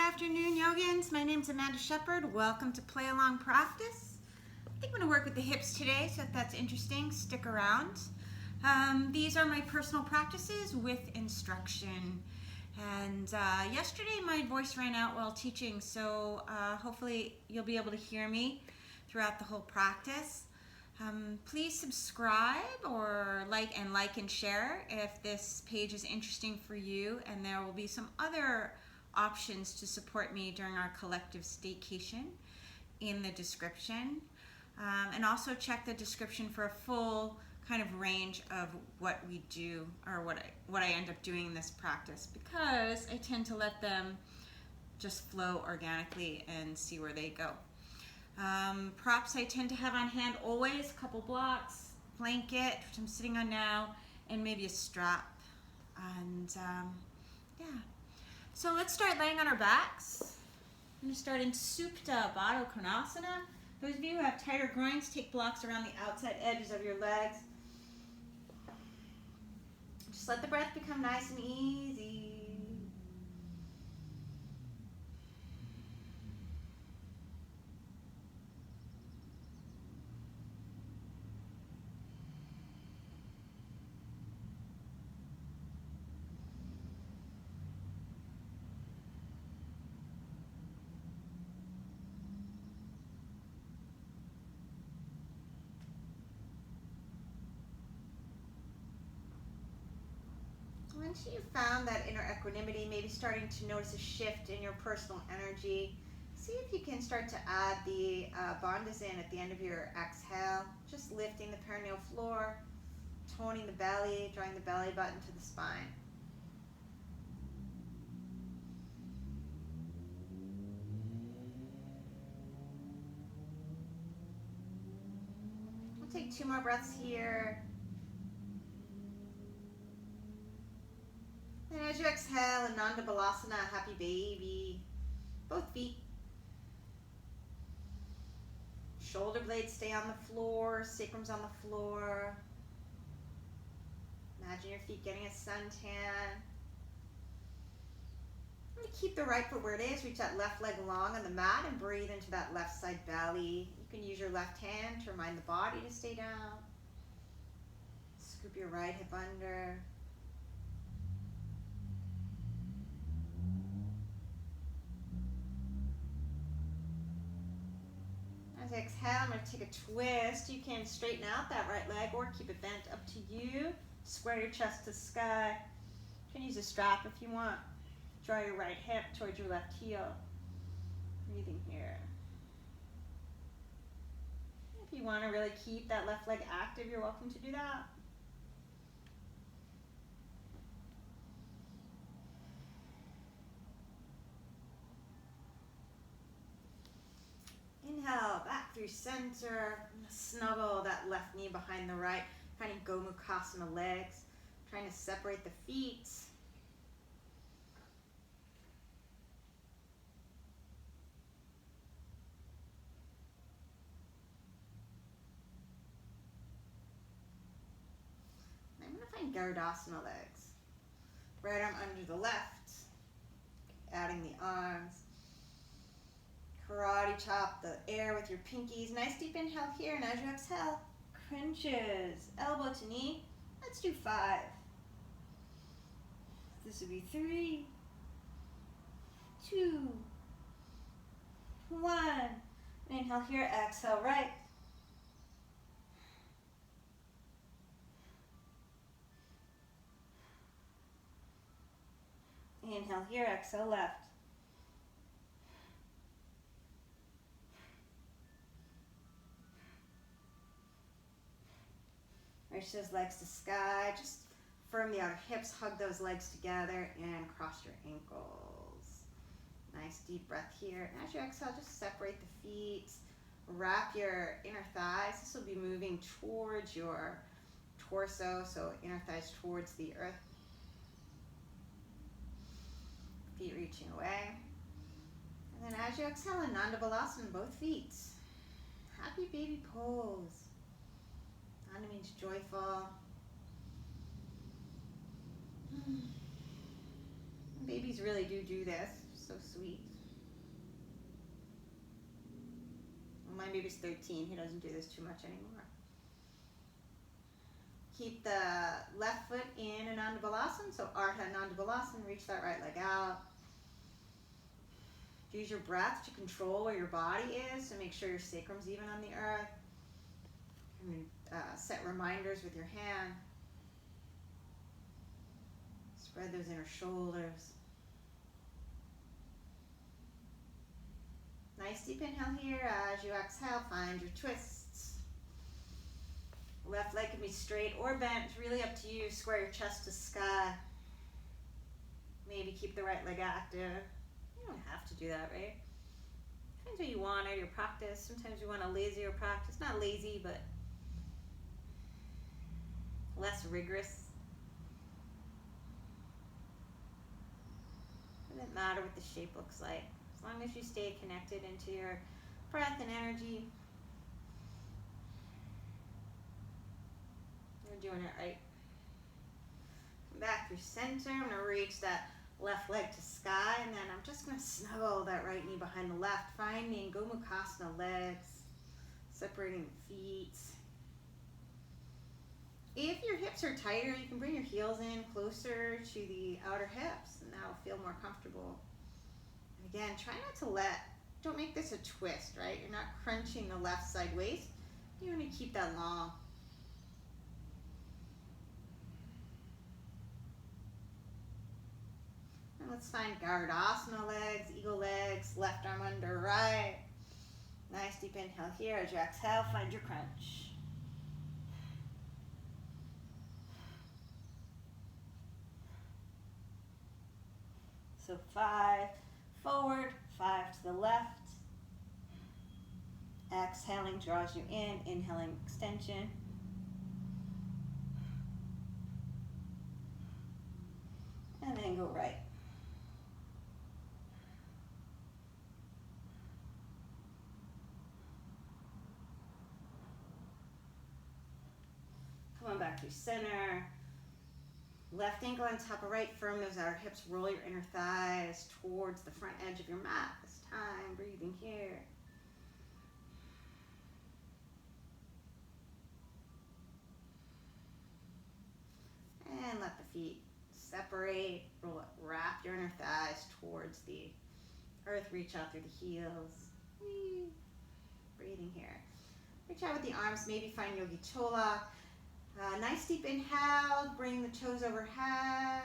afternoon, yogins. My name's Amanda Shepherd. Welcome to Play Along Practice. I think I'm going to work with the hips today, so if that's interesting, stick around. These are my personal practices with instruction. And yesterday my voice ran out while teaching, so hopefully you'll be able to hear me throughout the whole practice. Please subscribe or like and share if this page is interesting for you, and there will be some other options to support me during our collective staycation in the description. And also check the description for a full kind of range of what we do, or what I end up doing in this practice, because I tend to let them just flow organically and see where they go. Props I tend to have on hand always, a couple blocks, blanket, which I'm sitting on now, and maybe a strap. And yeah. So let's start laying on our backs. I'm going to start in Supta Baddha Konasana. Those of you who have tighter groins, take blocks around the outside edges of your legs. Just let the breath become nice and easy. Once you've found that inner equanimity, maybe starting to notice a shift in your personal energy, see if you can start to add the bandhas in at the end of your exhale, just lifting the perineal floor, toning the belly, drawing the belly button to the spine. We'll take 2 more breaths here. And as you exhale, Ananda Balasana, happy baby. Both feet. Shoulder blades stay on the floor, sacrum's on the floor. Imagine your feet getting a suntan. Keep the right foot where it is. Reach that left leg long on the mat and breathe into that left side belly. You can use your left hand to remind the body to stay down. Scoop your right hip under. As I exhale, I'm going to take a twist. You can straighten out that right leg or keep it bent, up to you. Square your chest to sky. You can use a strap if you want. Draw your right hip towards your left heel. Breathing here. If you want to really keep that left leg active, you're welcome to do that. Inhale, back through center. Snuggle that left knee behind the right. Finding Gomukhasana legs. Trying to separate the feet. I'm going to find Garudasana legs. Right arm under the left. Adding the arms. Karate chop the air with your pinkies. Nice deep inhale here, and as you exhale, crunches, elbow to knee. Let's do 5. This would be 3, 2, 1. Inhale here, exhale right. Inhale here, exhale left. Reach those legs to sky. Just firm the outer hips, hug those legs together, and cross your ankles. Nice deep breath here. And as you exhale, just separate the feet. Wrap your inner thighs. This will be moving towards your torso, so inner thighs towards the earth. Feet reaching away. And then as you exhale, Ananda Balasana, both feet. Happy baby pose. Ananda means joyful. Babies really do this. So sweet. my baby's 13. He doesn't do this too much anymore. Keep the left foot in Ananda Balasana. So Ardha Ananda Balasana. Reach that right leg out. Use your breath to control where your body is. So make sure your sacrum's even on the earth. And set reminders with your hand. Spread those inner shoulders. Nice deep inhale here. As you exhale, find your twists. Left leg can be straight or bent. It's really up to you. Square your chest to sky. Maybe keep the right leg active. You don't have to do that, right? Depends what you want out of your practice. Sometimes you want a lazier practice. Not lazy, but less rigorous. Doesn't matter what the shape looks like. As long as you stay connected into your breath and energy, you're doing it right. Come back through center. I'm going to reach that left leg to sky, and then I'm just going to snuggle that right knee behind the left, finding Gomukhasana legs, separating the feet. If your hips are tighter, you can bring your heels in closer to the outer hips, and that'll feel more comfortable. And again, try not to don't make this a twist, right? You're not crunching the left side waist. You want to keep that long. And let's find Garudasana legs, eagle legs, left arm under right. Nice deep inhale here. As you exhale, find your crunch. So 5 forward, 5 to the left. Exhaling draws you in, inhaling extension. And then go right. Come on back to center. Left ankle on top of right, firm those outer hips, roll your inner thighs towards the front edge of your mat this time, breathing here. And let the feet separate, roll it, wrap your inner thighs towards the earth, reach out through the heels. Breathing here. Reach out with the arms, maybe find Yogi Chola. Nice deep inhale, bring the toes overhead.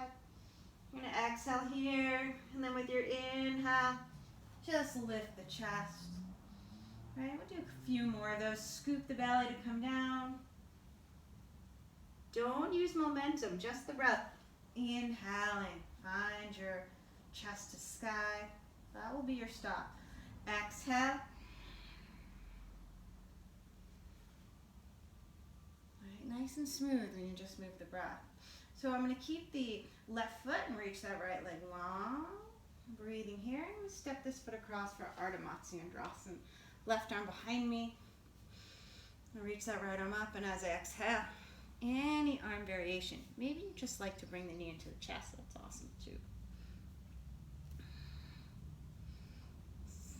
You're going to exhale here, and then with your inhale, just lift the chest. Right, we'll do a few more of those. Scoop the belly to come down. Don't use momentum, just the breath. Inhaling, find your chest to sky. That will be your stop. Exhale. Nice and smooth when you just move the breath. So I'm going to keep the left foot and reach that right leg long. Breathing here. I'm going to step this foot across for Ardha Matsyendrasana. Left arm behind me. I'm going to reach that right arm up, and as I exhale, any arm variation. Maybe you just like to bring the knee into the chest. That's awesome too.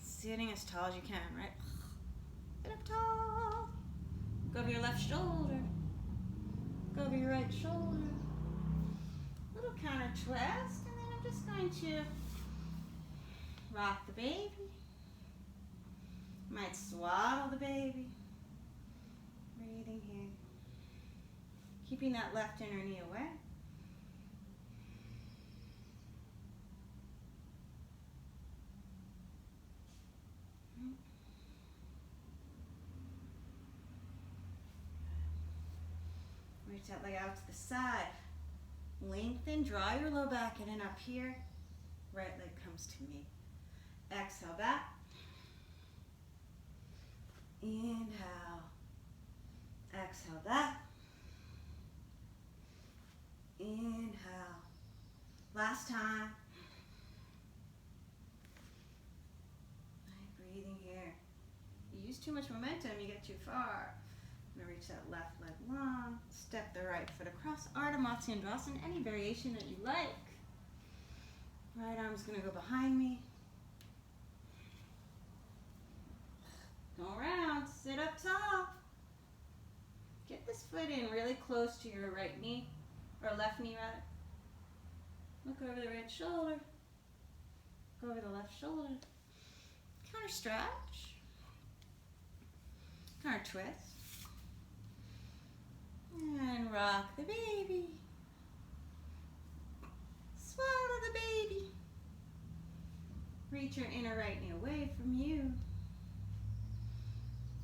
Sitting as tall as you can, right? Sit up tall. Go over your left shoulder. Go over your right shoulder. Little counter twist, and then I'm just going to rock the baby. Might swaddle the baby. Breathing here. Keeping that left inner knee away. Reach that leg out to the side. Lengthen, draw your low back in and up here. Right leg comes to me. Exhale back. Inhale. Exhale back. Inhale. Last time. Breathing here. You use too much momentum, you get too far. I'm going to reach that left leg long. Step the right foot across. Ardha Matsyendrasana, any variation that you like. Right arm's going to go behind me. Go around. Sit up tall. Get this foot in really close to your right knee, or left knee rather. Look over the right shoulder. Go over the left shoulder. Counter stretch. Counter twist. And rock the baby. Swallow the baby. Reach your inner right knee away from you.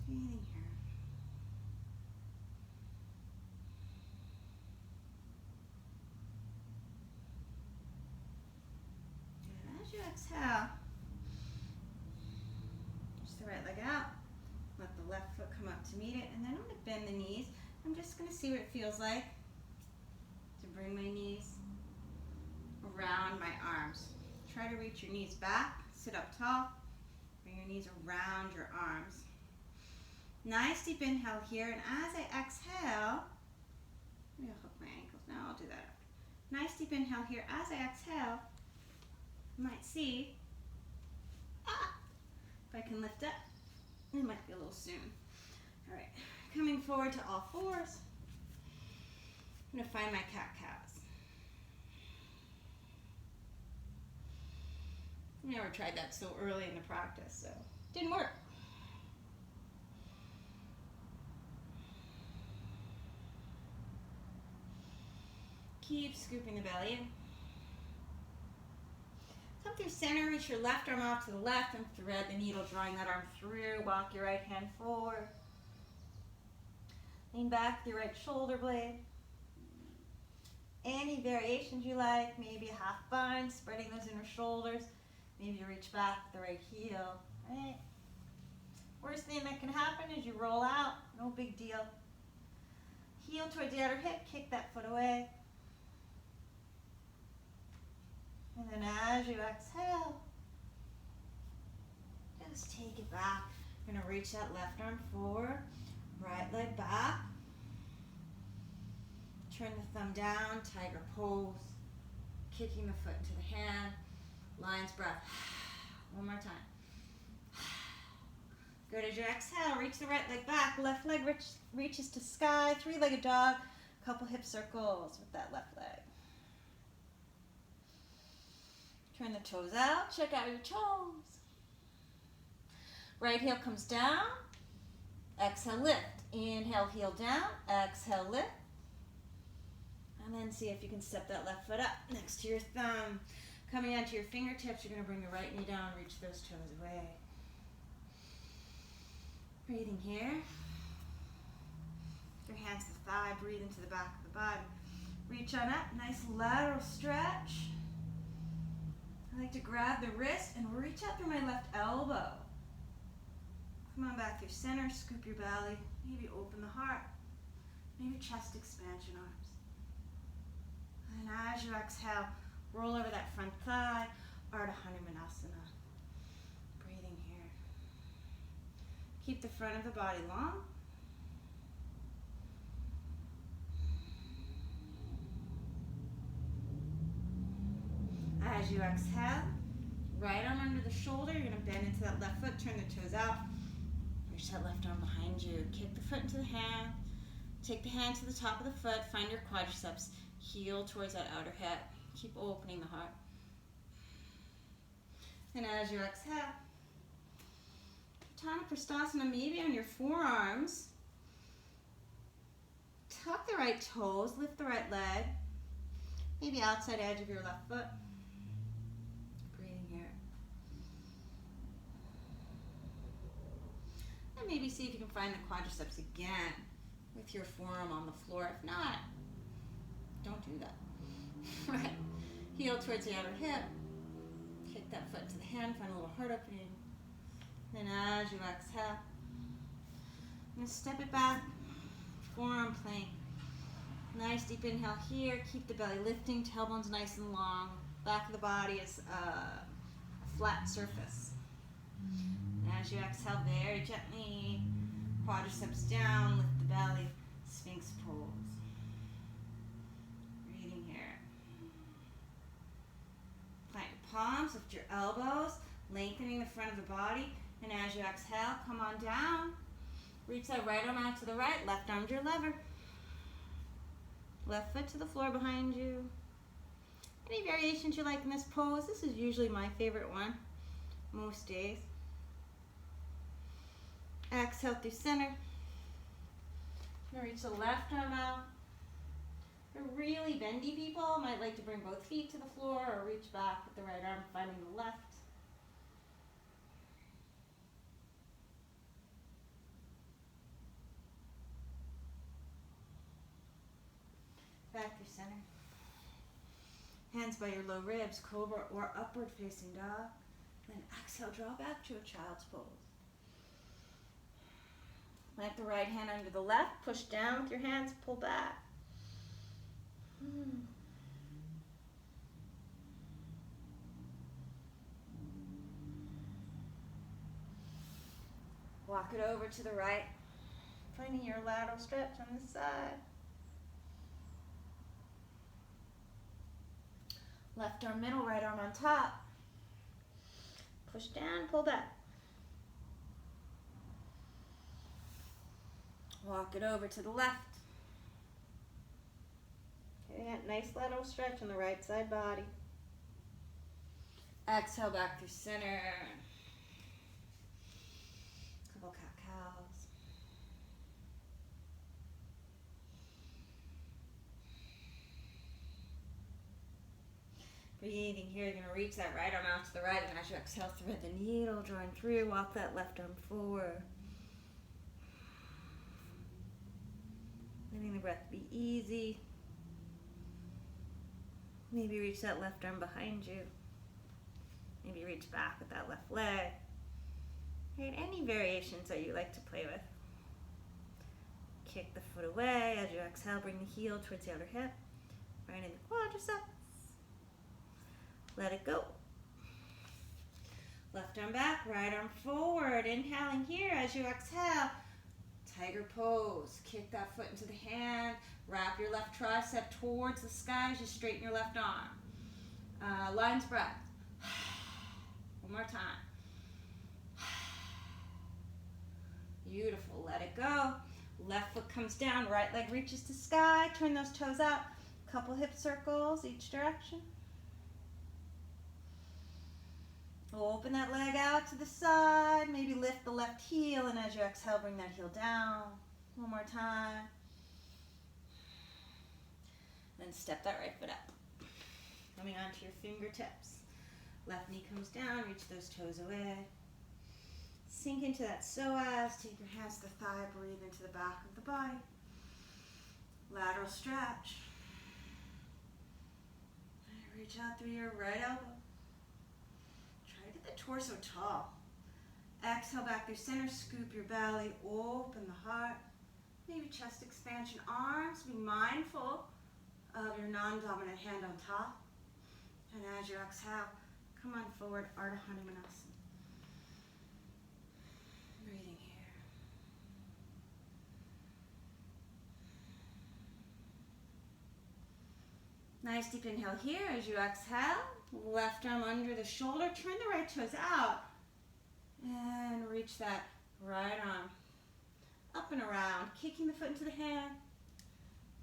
Breathing here. And as you exhale, just the right leg out. Let the left foot come up to meet it, and then I'm going to bend the knees. I'm just going to see what it feels like to bring my knees around my arms. Try to reach your knees back. Sit up tall. Bring your knees around your arms. Nice deep inhale here, and as I exhale, maybe I'll hook my ankles. No, I'll do that after. Nice deep inhale here. As I exhale, you might see, if I can lift up, it might be a little soon. All right, coming forward to all fours. I'm going to find my cat-cows. I never tried that so early in the practice, so it didn't work. Keep scooping the belly in. Come through center, reach your left arm off to the left and thread the needle, drawing that arm through. Walk your right hand forward. Lean back with your right shoulder blade. Any variations you like, maybe a half bind, spreading those inner shoulders. Maybe you reach back with the right heel. Right? Worst thing that can happen is you roll out, no big deal. Heel towards the outer hip, kick that foot away. And then as you exhale, just take it back. You're going to reach that left arm forward, right leg back. Turn the thumb down, tiger pose. Kicking the foot into the hand. Lion's breath. One more time. Good as you exhale, reach the right leg back. Left leg reaches to sky. Three-legged dog. Couple hip circles with that left leg. Turn the toes out. Check out your toes. Right heel comes down. Exhale, lift. Inhale, heel down. Exhale, lift. And then see if you can step that left foot up next to your thumb. Coming onto your fingertips, you're going to bring the right knee down, reach those toes away. Breathing here. Your hands to the thigh, breathe into the back of the body. Reach on up, nice lateral stretch. I like to grab the wrist and reach out through my left elbow. Come on back through center, scoop your belly, maybe open the heart, maybe chest expansion arms. And as you exhale, roll over that front thigh, Ardha Hanumanasana. Breathing here. Keep the front of the body long. As you exhale, right arm under the shoulder, you're going to bend into that left foot, turn the toes out, reach that left arm behind you, kick the foot into the hand, take the hand to the top of the foot, find your quadriceps, heel towards that outer hip, keep opening the heart. And as you exhale, Hanumanasana, maybe on your forearms, tuck the right toes, lift the right leg, maybe outside edge of your left foot. And maybe see if you can find the quadriceps again with your forearm on the floor. If not, don't do that. Right. Heel towards the outer hip. Kick that foot to the hand, find a little heart opening. Then as you exhale, I'm going to step it back. Forearm plank. Nice deep inhale here. Keep the belly lifting, tailbone's nice and long. Back of the body is a flat surface. As you exhale, very gently, quadriceps down, lift the belly, Sphinx pose. Breathing here. Plant your palms, lift your elbows, lengthening the front of the body, and as you exhale, come on down. Reach that right arm out to the right, left arm's your lever. Left foot to the floor behind you. Any variations you like in this pose? This is usually my favorite one, most days. Exhale through center. Now reach the left arm out. For really bendy people, might like to bring both feet to the floor or reach back with the right arm, finding the left. Back through center. Hands by your low ribs, Cobra or upward facing dog. Then exhale, draw back to a child's pose. Plant the right hand under the left, push down with your hands, pull back. Walk it over to the right, finding your lateral stretch on this side. Left arm middle, right arm on top. Push down, pull back. Walk it over to the left. Okay, that nice lateral stretch on the right side body. Exhale back through center. Couple cat-cows. Breathing here, you're going to reach that right arm out to the right, and as you exhale, thread the needle, drawing through, walk that left arm forward. Letting the breath be easy. Maybe reach that left arm behind you. Maybe reach back with that left leg. Right, any variations that you like to play with. Kick the foot away. As you exhale, bring the heel towards the outer hip. Right in the quadriceps. Let it go. Left arm back, right arm forward. Inhaling here as you exhale. Tiger pose. Kick that foot into the hand. Wrap your left tricep towards the sky as you straighten your left arm. Lion's breath. One more time. Beautiful. Let it go. Left foot comes down. Right leg reaches to sky. Turn those toes out. Couple hip circles each direction. Open that leg out to the side. Maybe lift the left heel, and as you exhale, bring that heel down. One more time. Then step that right foot up. Coming onto your fingertips. Left knee comes down, reach those toes away. Sink into that psoas. Take your hands to the thigh, breathe into the back of the body. Lateral stretch. Reach out through your right elbow. Try to get the torso tall. Exhale back through center, scoop your belly, open the heart. Maybe chest expansion, arms. Be mindful of your non-dominant hand on top. And as you exhale, come on forward, Ardha Hanumanasana. Breathing here. Nice deep inhale here as you exhale. Left arm under the shoulder. Turn the right toes out. And reach that right arm up and around. Kicking the foot into the hand.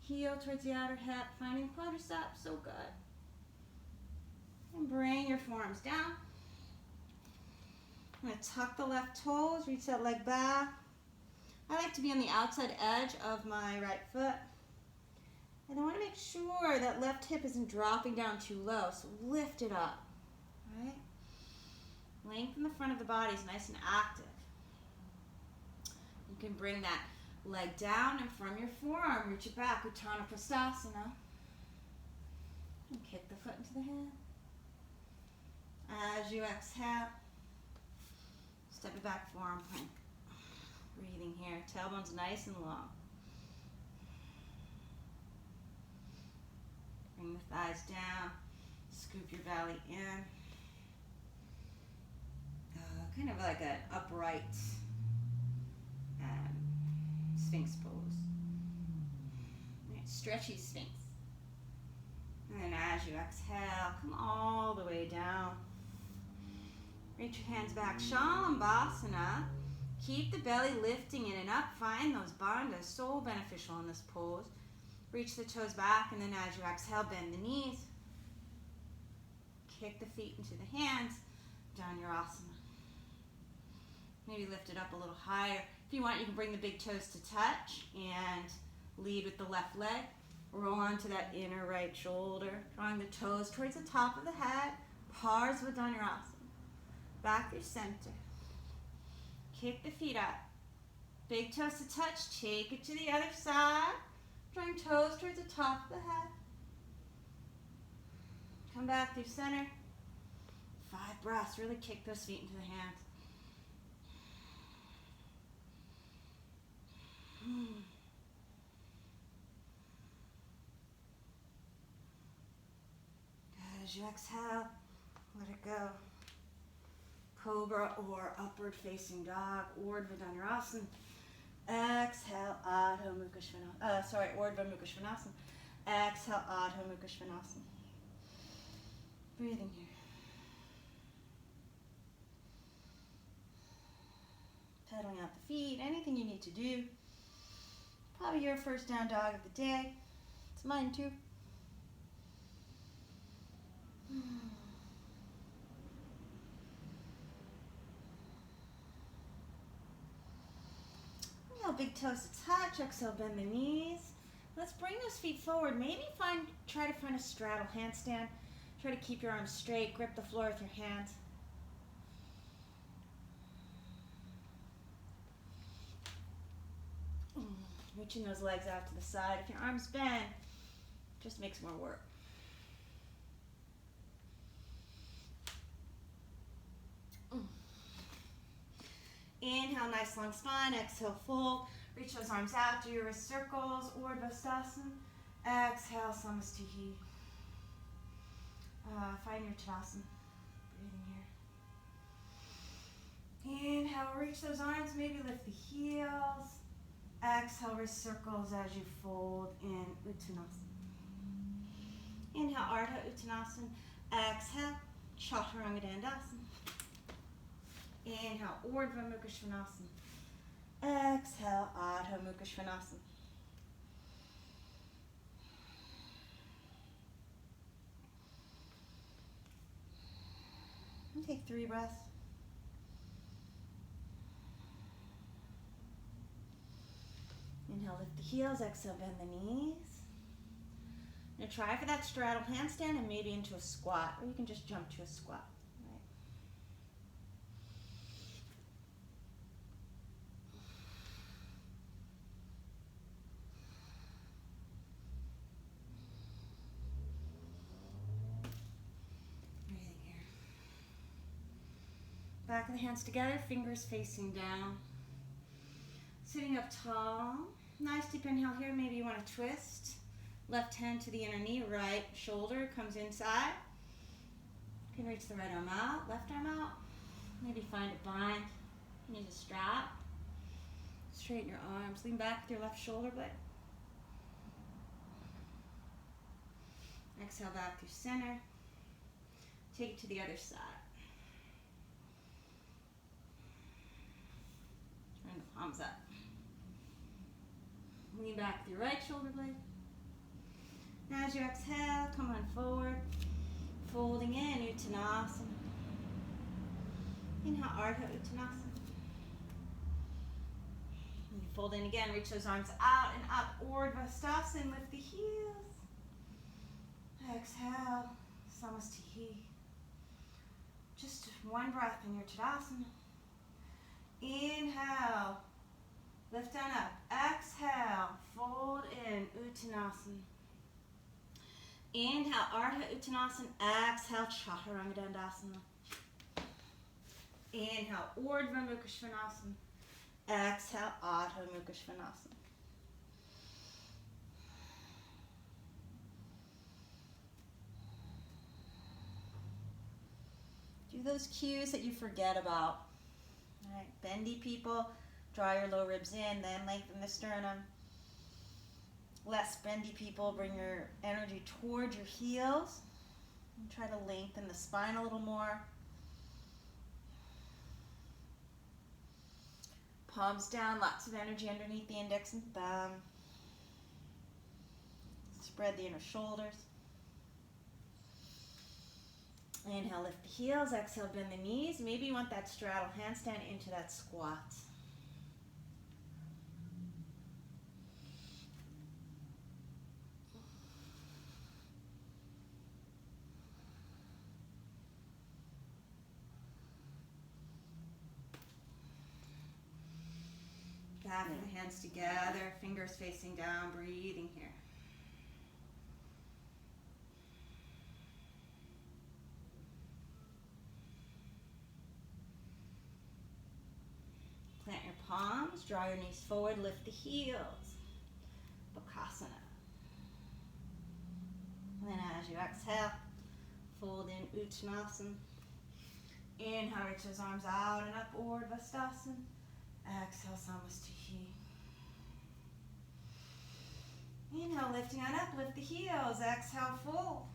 Heel towards the outer hip. Finding quadriceps. So good. And bring your forearms down. I'm going to tuck the left toes. Reach that leg back. I like to be on the outside edge of my right foot. And I want to make sure that left hip isn't dropping down too low, so lift it up, right? Lengthen the front of the body, is nice and active. You can bring that leg down, and from your forearm, reach it back, Uttana Prasthasana. And kick the foot into the hand. As you exhale, step it back, forearm plank. Breathing here, tailbone's nice and long. Bring the thighs down, scoop your belly in. Kind of like an upright Sphinx pose. Right, stretchy Sphinx. And then as you exhale, come all the way down. Reach your hands back, Shalambhasana. Keep the belly lifting in and up. Find those bandhas, so beneficial in this pose. Reach the toes back, and then as you exhale, bend the knees. Kick the feet into the hands. Dhanurasana. Maybe lift it up a little higher. If you want, you can bring the big toes to touch and lead with the left leg. Roll onto that inner right shoulder, drawing the toes towards the top of the head. Dhanurasana. Back through center. Kick the feet up. Big toes to touch. Take it to the other side. Drawing toes towards the top of the head. Come back through center. 5 breaths. Really kick those feet into the hands. As you exhale, let it go. Cobra or upward facing dog, Urdhva Dhanurasana. Exhale, Adho Mukha Svanasana. Urdhva Mukha Svanasana. Exhale, Adho Mukha Svanasana. Breathing here. Pedaling out the feet, anything you need to do. Probably your first down dog of the day. It's mine too. Inhale, big toes to touch. Exhale, bend the knees. Let's bring those feet forward. Maybe try to find a straddle handstand. Try to keep your arms straight. Grip the floor with your hands. Reaching those legs out to the side. If your arms bend, just makes more work. Inhale, nice long spine. Exhale, fold. Reach those arms out. Do your wrist circles. Urdhva Stasana. Exhale, Samastihi. Find your Tadasana. Breathing here. Inhale, reach those arms. Maybe lift the heels. Exhale, wrist circles as you fold in Uttanasana. Inhale, Ardha Uttanasana. Exhale, Chaturanga Dandasana. Inhale, Urdhva Mukha Svanasana. Exhale, Adho Mukha Svanasana. And take 3 breaths. Inhale, lift the heels. Exhale, bend the knees. Now try for that straddle handstand and maybe into a squat, or you can just jump to a squat. Right. Breathing here. Back of the hands together, fingers facing down. Sitting up tall. Nice deep inhale here. Maybe you want to twist. Left hand to the inner knee. Right shoulder comes inside. You can reach the right arm out. Left arm out. Maybe find a bind. Use a strap. Straighten your arms. Lean back with your left shoulder blade. Exhale back through center. Take it to the other side. Turn the palms up. Lean back with your right shoulder blade. Now as you exhale, come on forward. Folding in, Uttanasana. Inhale, Ardha Uttanasana. And you fold in again, reach those arms out and up. Urdhva Stasana, lift the heels. Exhale, Samastihi. Just 1 breath in your Tadasana. Inhale. Lift down up. Exhale. Fold in. Uttanasana. Inhale. Ardha Uttanasana. Exhale. Chaturanga Dandasana. Inhale. Urdhva Mukha Svanasana. Exhale. Adho Mukha Svanasana. Do those cues that you forget about. All right. Bendy people. Draw your low ribs in, then lengthen the sternum. Less bendy people, bring your energy towards your heels. And try to lengthen the spine a little more. Palms down, lots of energy underneath the index and thumb. Spread the inner shoulders. Inhale, lift the heels. Exhale, bend the knees. Maybe you want that straddle handstand into that squat. Back of the hands together, fingers facing down, breathing here. Plant your palms, draw your knees forward, lift the heels. Bakasana. And then as you exhale, fold in Uttanasana. Inhale, reach those arms out and up, Urdhva. Exhale, Namaste. Inhale, lifting on up, lift the heels. Exhale, fold.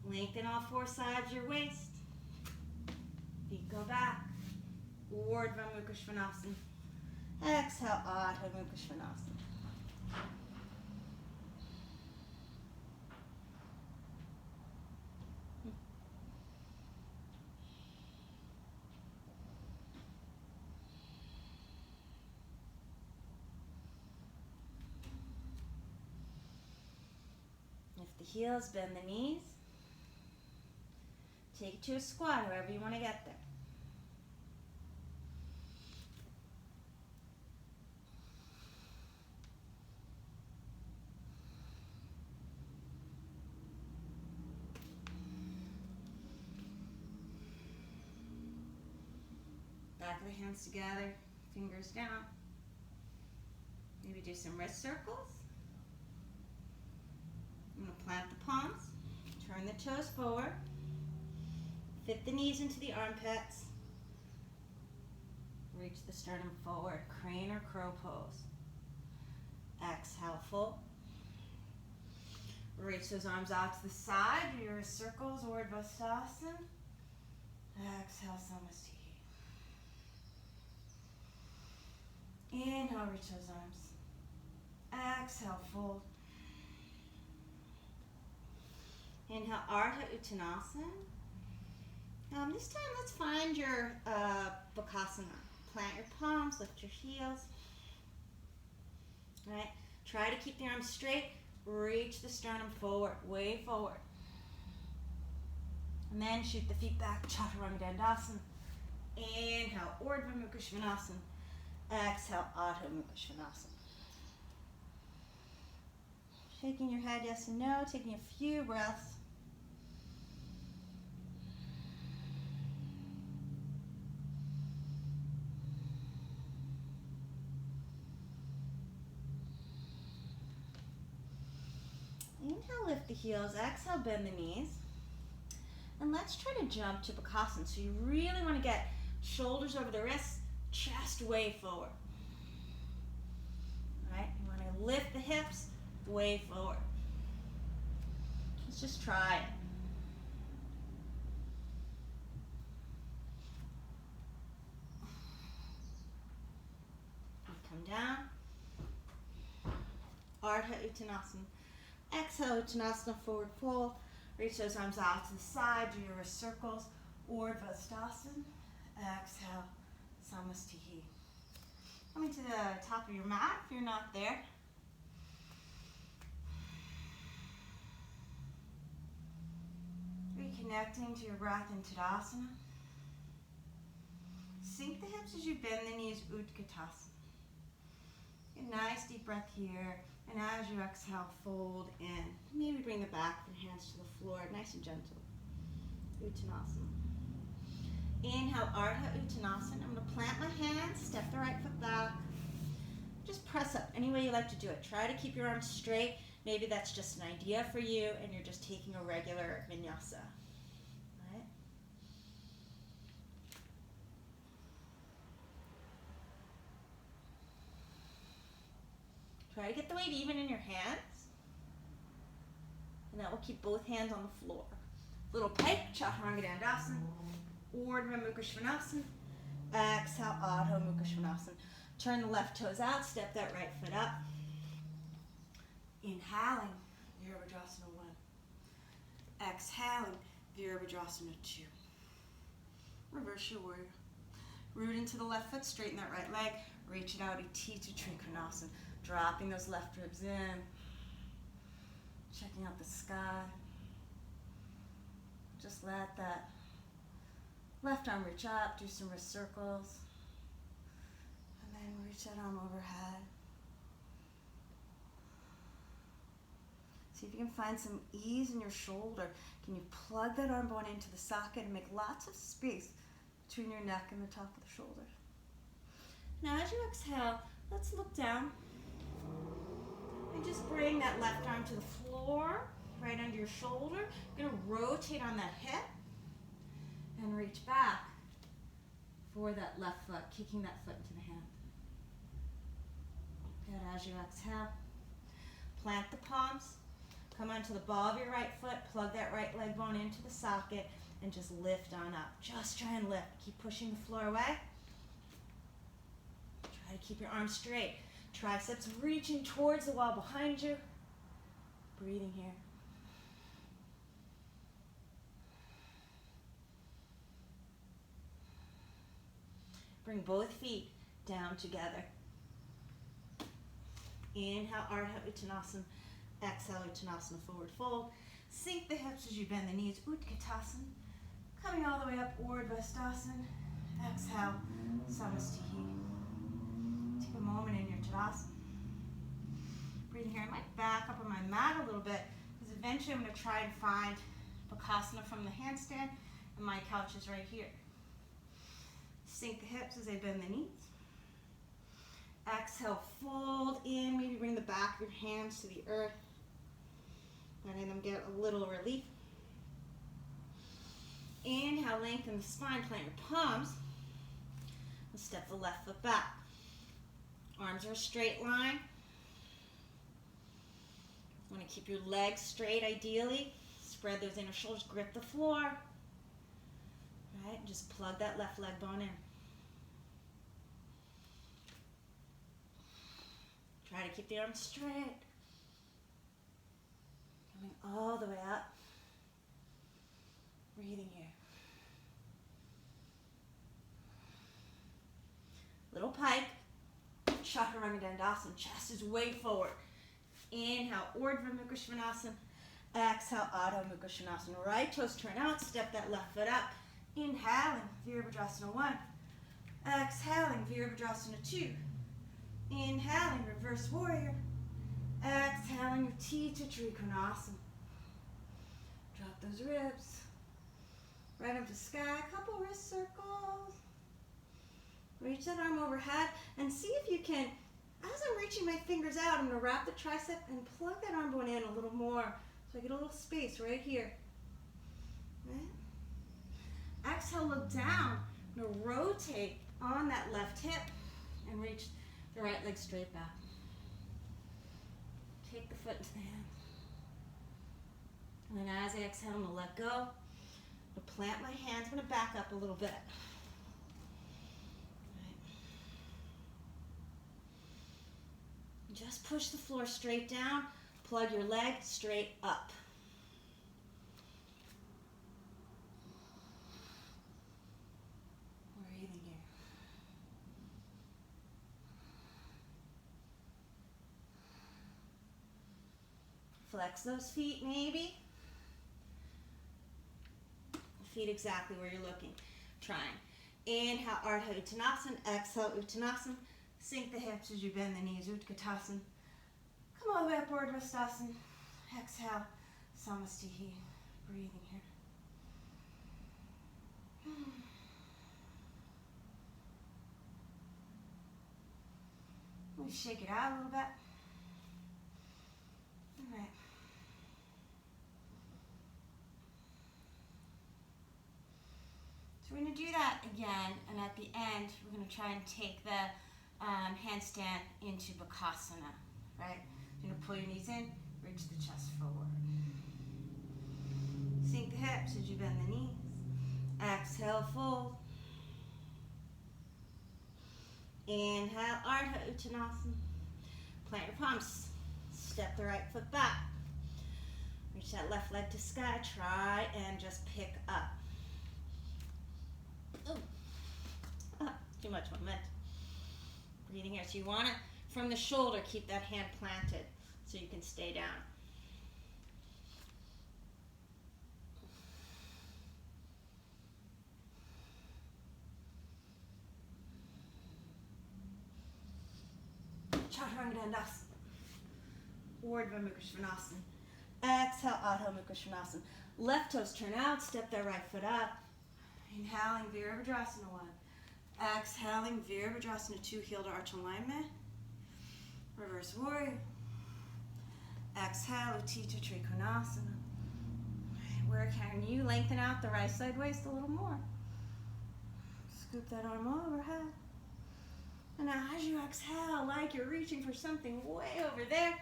Lengthen all four sides of your waist. Feet go back. Urdhva Mukha Svanasana. Exhale, Adho Mukha Svanasana. Lift the heels, bend the knees. Take it to a squat, however you want to get there. Back of the hands together, fingers down. Maybe do some wrist circles. I'm going to plant the palms, turn the toes forward, fit the knees into the armpits, reach the sternum forward, crane or crow pose. Exhale, fold. Reach those arms out to the side, do your circles, Urdhva. Exhale, Namaste. Inhale, reach those arms. Exhale, fold. Inhale, Ardha Uttanasana. This time, let's find your Bakasana. Plant your palms, lift your heels. All right. Try to keep the arms straight. Reach the sternum forward, way forward. And then shoot the feet back, Chaturanga Dandasana. Inhale, Urdhva Mukha Svanasana. Exhale, Adho Mukha Svanasana. Shaking your head yes and no, taking a few breaths. Inhale, lift the heels. Exhale, bend the knees. And let's try to jump to Bakasana. So you really want to get shoulders over the wrists, chest way forward. All right, you want to lift the hips way forward. Let's just try it. Come down. Ardha Uttanasana. Exhale, Uttanasana, forward fold. Reach those arms out to the side, do your wrist circles, Urdhva. Exhale, Namaste. Coming to the top of your mat if you're not there. Reconnecting to your breath in Tadasana. Sink the hips as you bend the knees, Utkatasana. Get a nice deep breath here. And as you exhale, fold in. Maybe bring the back of your hands to the floor, nice and gentle. Uttanasana. Inhale, Ardha Uttanasana. I'm going to plant my hands, step the right foot back. Just press up any way you like to do it. Try to keep your arms straight. Maybe that's just an idea for you and you're just taking a regular vinyasa. Right? Try to get the weight even in your hands. And that will keep both hands on the floor. Little pike, Chaturanga Dandasana, Urdhva Mukha Svanasana. Exhale, Adho Mukha Svanasana. Turn the left toes out, step that right foot up. Inhaling, Virabhadrasana 1. Exhaling, Virabhadrasana 2. Reverse your warrior. Root into the left foot, straighten that right leg. Reach it out, Utthita Trikonasana. Dropping those left ribs in. Checking out the sky. Just let that left arm reach up, do some wrist circles. And then reach that arm overhead. See if you can find some ease in your shoulder. Can you plug that arm bone into the socket and make lots of space between your neck and the top of the shoulders? Now as you exhale, let's look down. And just bring that left arm to the floor, right under your shoulder. You're going to rotate on that hip and reach back for that left foot, kicking that foot into the hand. Good, as you exhale, plant the palms. Come onto the ball of your right foot, plug that right leg bone into the socket, and just lift on up. Just try and lift. Keep pushing the floor away. Try to keep your arms straight. Triceps reaching towards the wall behind you. Breathing here. Bring both feet down together. Inhale, Ardha Uttanasana. Exhale, Uttanasana, forward fold. Sink the hips as you bend the knees, Utkatasana. Coming all the way up, Urdhvastasana. Exhale, Samastihi. Take a moment in your Tadasana. Breathing here. I might back up on my mat a little bit, because eventually I'm going to try and find Bakasana from the handstand, and my couch is right here. Sink the hips as I bend the knees. Exhale, fold in, maybe bring the back of your hands to the earth. Letting them get a little relief. Inhale, lengthen the spine, plant your palms. And step the left foot back. Arms are a straight line. You want to keep your legs straight ideally. Spread those inner shoulders, grip the floor. Right, and just plug that left leg bone in. Try to keep the arms straight. Coming all the way up. Breathing here. Little pike. Chaturanga Dandasana. Chest is way forward. Inhale, Urdhva Mukha Svanasana. Exhale, Adho Mukha Svanasana. Right toes turn out. Step that left foot up. Inhaling, Virabhadrasana 1. Exhaling, Virabhadrasana 2. Inhaling, reverse warrior. Exhaling, Utthita Trikonasana. Drop those ribs. Right up to sky, a couple wrist circles. Reach that arm overhead and see if you can, as I'm reaching my fingers out, I'm going to wrap the tricep and plug that arm bone in a little more so I get a little space right here. Right? Exhale, look down. I'm going to rotate on that left hip and reach the right leg straight back. Take the foot into the hand. And then as I exhale, I'm going to let go. I'm going to plant my hands. I'm going to back up a little bit. Just push the floor straight down. Plug your leg straight up. Breathing here. Flex those feet maybe. Feet exactly where you're looking. Trying. Inhale, Ardha Uttanasana. Exhale, Uttanasana. Sink the hips as you bend the knees, Utkatasana. Come all the way up, Urdhvastasana. Exhale, Samastihi. Breathing here. Let me shake it out a little bit. All right. So we're going to do that again, and at the end, we're going to try and take the handstand into Bakasana, right? You're going to pull your knees in, reach the chest forward. Sink the hips as you bend the knees. Exhale, fold. Inhale, Ardha Uttanasana. Plant your palms. Step the right foot back. Reach that left leg to sky. Try and just pick up. Ooh. Too much momentum. Breathing here. So you want to, from the shoulder, keep that hand planted so you can stay down. Chaturanga Dandasana. Urdhva Mukha Svanasana. Exhale, Adho Mukha Svanasana. Left toes turn out, step that right foot up. Inhaling, Virabhadrasana 1. Exhaling, Virabhadrasana 2, heel to arch alignment. Reverse warrior. Exhale, Utthita Trikonasana. Where can you lengthen out the right side waist a little more? Scoop that arm overhead. And now as you exhale, like you're reaching for something way over there,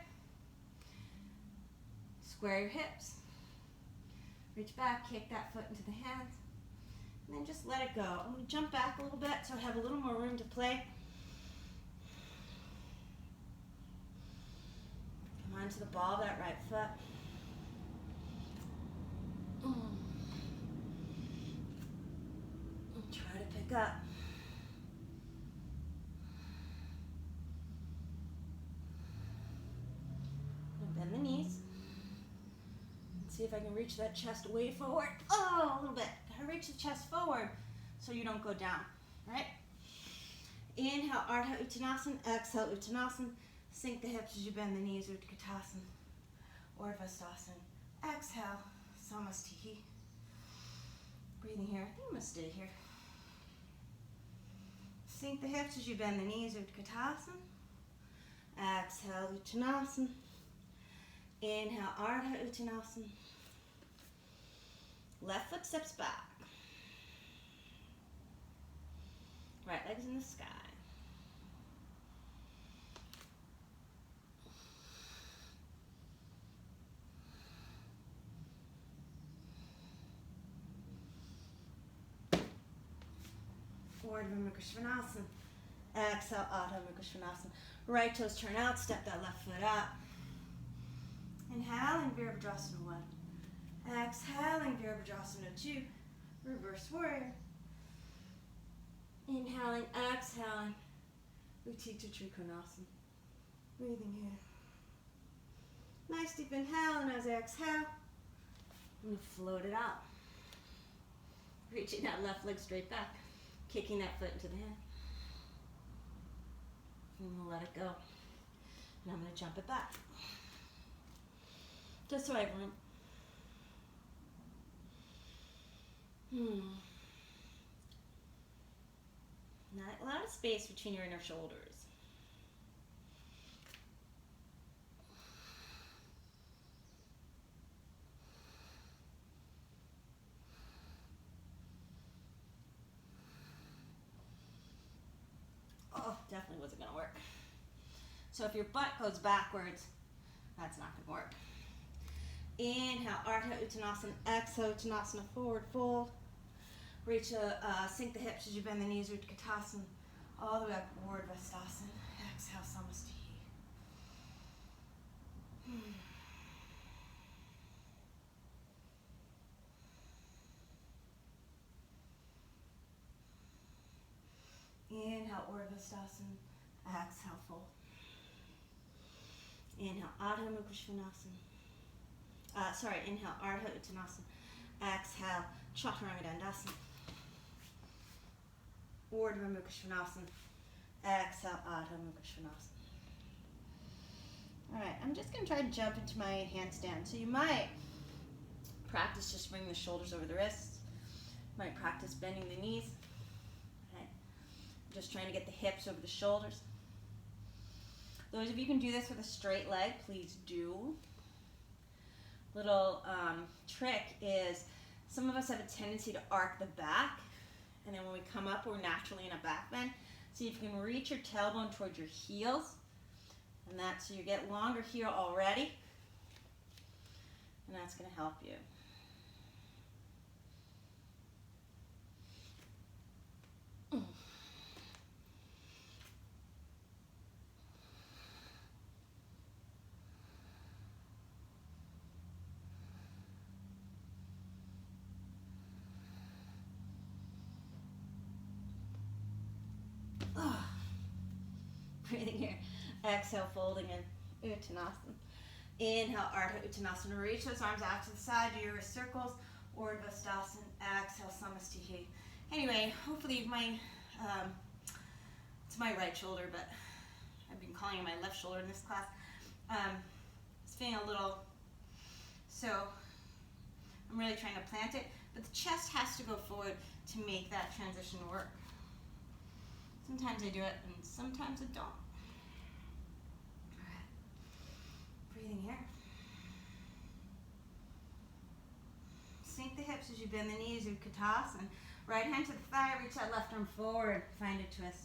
square your hips. Reach back, kick that foot into the hands, and then just let it go. I'm going to jump back a little bit so I have a little more room to play. Come onto the ball of that right foot. And try to pick up. Bend the knees. See if I can reach that chest way forward. Oh, a little bit. Gotta reach the chest forward so you don't go down. All right? Inhale, Ardha Uttanasana. Exhale, Uttanasana. Sink the hips as you bend the knees, Utkatasana. Urdhva. Exhale, Samastihi. Breathing here. I think I'm gonna stay here. Sink the hips as you bend the knees, Utkatasana. Exhale, Uttanasana. Inhale, Ardha Uttanasana. Left foot steps back. Right leg's in the sky. Urdhva Mukha Svanasana. Exhale, Adho Mukha Svanasana. Right toes turn out, step that left foot up. Inhaling, Virabhadrasana 1. Exhaling, Virabhadrasana 2. Reverse warrior. Inhaling, exhaling, Utthita Trikonasana. Breathing here. Nice deep inhale, and as I exhale, I'm going to float it out. Reaching that left leg straight back. Kicking that foot into the hand. And we'll let it go. And I'm going to jump it back. Just so I have room. Not a lot of space between your inner shoulders. Oh, definitely wasn't going to work. So if your butt goes backwards, that's not going to work. Inhale, Ardha Uttanasana. Exhale, Uttanasana, forward fold. Reach sink the hips as you bend the knees, Utkatasana. All the way up, Urdhva. Exhale, Samastihi. Inhale, Urdhva. Exhale, fold. Inhale, Adho Mukha Svanasana. Inhale, Ardha Uttanasana. Exhale, Chaturanga Dandasana. Urdhva Mukha Svanasana. Exhale, Adho Mukha Svanasana. Alright, I'm just going to try to jump into my handstand. So you might practice just bringing the shoulders over the wrists. You might practice bending the knees. Okay. Just trying to get the hips over the shoulders. Those of you who can do this with a straight leg, please do. Little trick is some of us have a tendency to arc the back, and then when we come up, we're naturally in a back bend. See if you can reach your tailbone towards your heels, and that's so you get longer here already, and that's going to help you. Breathing here. Exhale, folding in Uttanasana. Inhale, Ardha Uttanasana. Reach those arms out to the side. Do your wrist circles. Urdhva Sthasana. Exhale, Samasthiti. Anyway, hopefully it's my right shoulder, but I've been calling it my left shoulder in this class. It's feeling a little, so I'm really trying to plant it, but the chest has to go forward to make that transition work. Sometimes I do it, and sometimes I don't. All right. Breathing here. Sink the hips as you bend the knees, Utkatasana. Right hand to the thigh, reach that left arm forward, find a twist.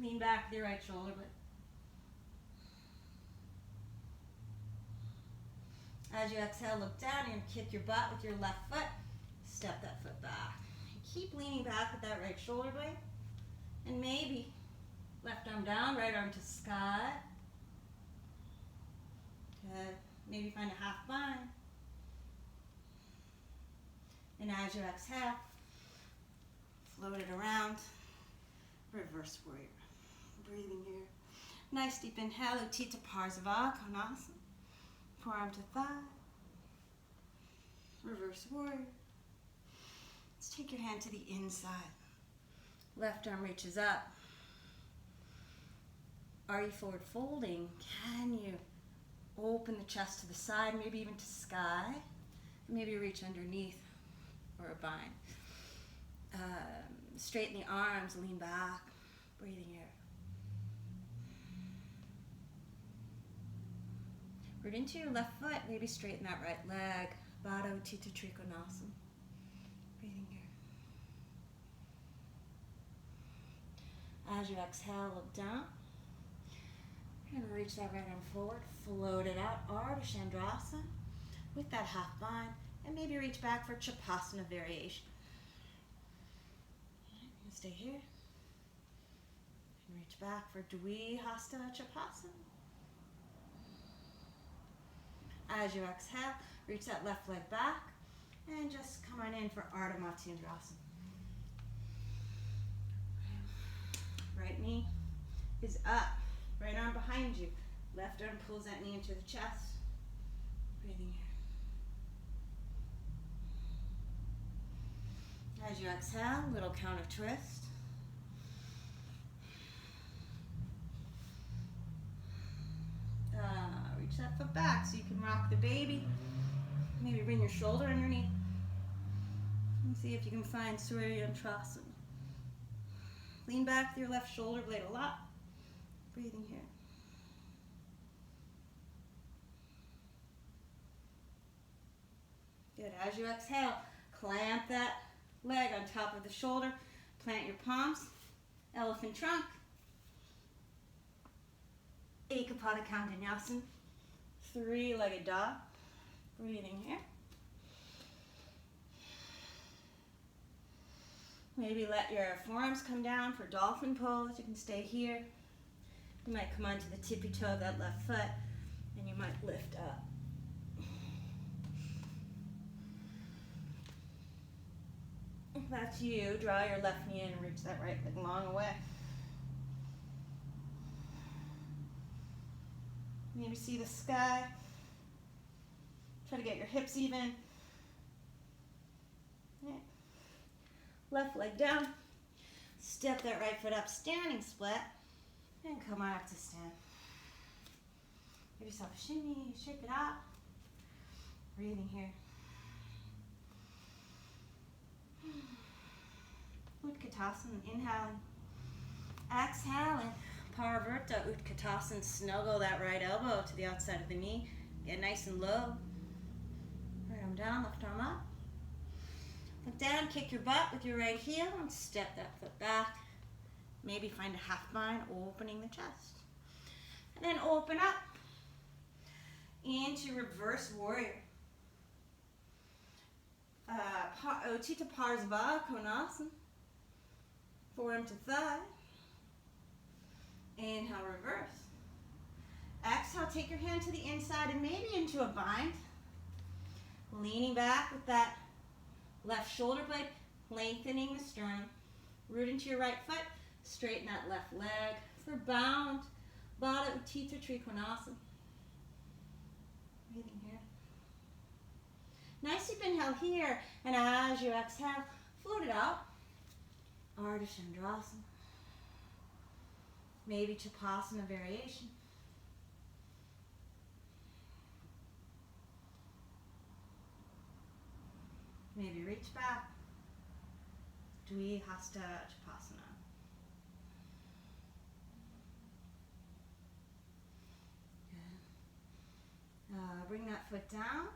Lean back with your right shoulder blade. As you exhale, look down, you're going to kick your butt with your left foot. Step that foot back. Keep leaning back with that right shoulder blade. And maybe left arm down, right arm to sky. Good. Maybe find a half bind. And as you exhale, float it around. Reverse warrior. Breathing here. Nice deep inhale. Utthita Konasana. Forearm to thigh. Reverse warrior. Let's take your hand to the inside. Left arm reaches up. Are you forward folding? Can you open the chest to the side, maybe even to sky? Maybe reach underneath or a bind. Straighten the arms, lean back. Breathing here. Root into your left foot, maybe straighten that right leg. Baddha Utthita Trikonasana. Breathing here. As you exhale, look down. You're going to reach that right arm forward, float it out, Ardha Chandrasana with that half bind, and maybe reach back for Chapasana variation. Stay here. And reach back for Dvihasta Chapasana. As you exhale, reach that left leg back and just come on in for Ardha Matsyendrasana. Right knee is up, right arm behind you. Left arm pulls that knee into the chest. Breathing here. As you exhale, little counter twist. Reach that foot back so you can rock the baby. Maybe bring your shoulder underneath. And see if you can find Surya Yantrasana. Lean back with your left shoulder blade a lot. Breathing here. Good. As you exhale, clamp that leg on top of the shoulder. Plant your palms. Elephant trunk. Ekapada Kandanyasana. Three-legged dog. Breathing here. Maybe let your forearms come down for Dolphin Pose. You can stay here. You might come onto the tippy toe of that left foot, and you might lift up. If that's you, draw your left knee in and reach that right leg long away. Maybe see the sky. Try to get your hips even. Right. Left leg down. Step that right foot up, standing split. And come on up to stand. Give yourself a shimmy, shake it out. Breathing here. Utkatasana, inhaling. Exhaling. Parivrtta Utkatasana, snuggle that right elbow to the outside of the knee. Get nice and low. Right arm down, left arm up. Look down, kick your butt with your right heel and step that foot back. Maybe find a half bind, opening the chest. And then open up into reverse warrior. Utthita Konasana. Forearm to thigh. Inhale, reverse. Exhale, take your hand to the inside and maybe into a bind. Leaning back with that left shoulder blade, lengthening the sternum. Root into your right foot, straighten that left leg for bound. Baddha Utthita Trikonasana. Breathing here. Nice deep inhale here, and as you exhale, float it out. Ardha Chandrasana. Maybe Chapasana variation. Maybe reach back. Dvihasta Chapasana. Good. Bring that foot down.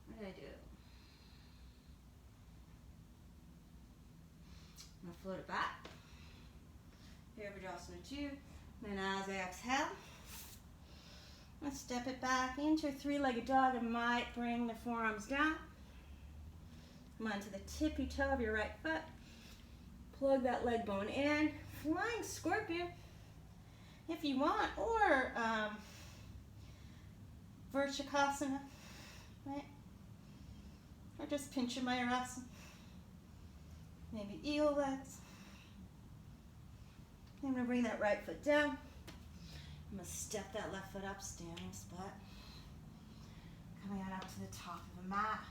What did I do? I'm going to float it back. Virabhadrasana 2. Then as I exhale, let's step it back into a three-legged dog. I might bring the forearms down. Come onto the tippy toe of your right foot. Plug that leg bone in. Flying scorpion if you want, or Vrshakasana, right? Or just Pincha Mayurasana. Maybe eagle legs. I'm going to bring that right foot down. I'm going to step that left foot up, standing split. Coming on up to the top of the mat.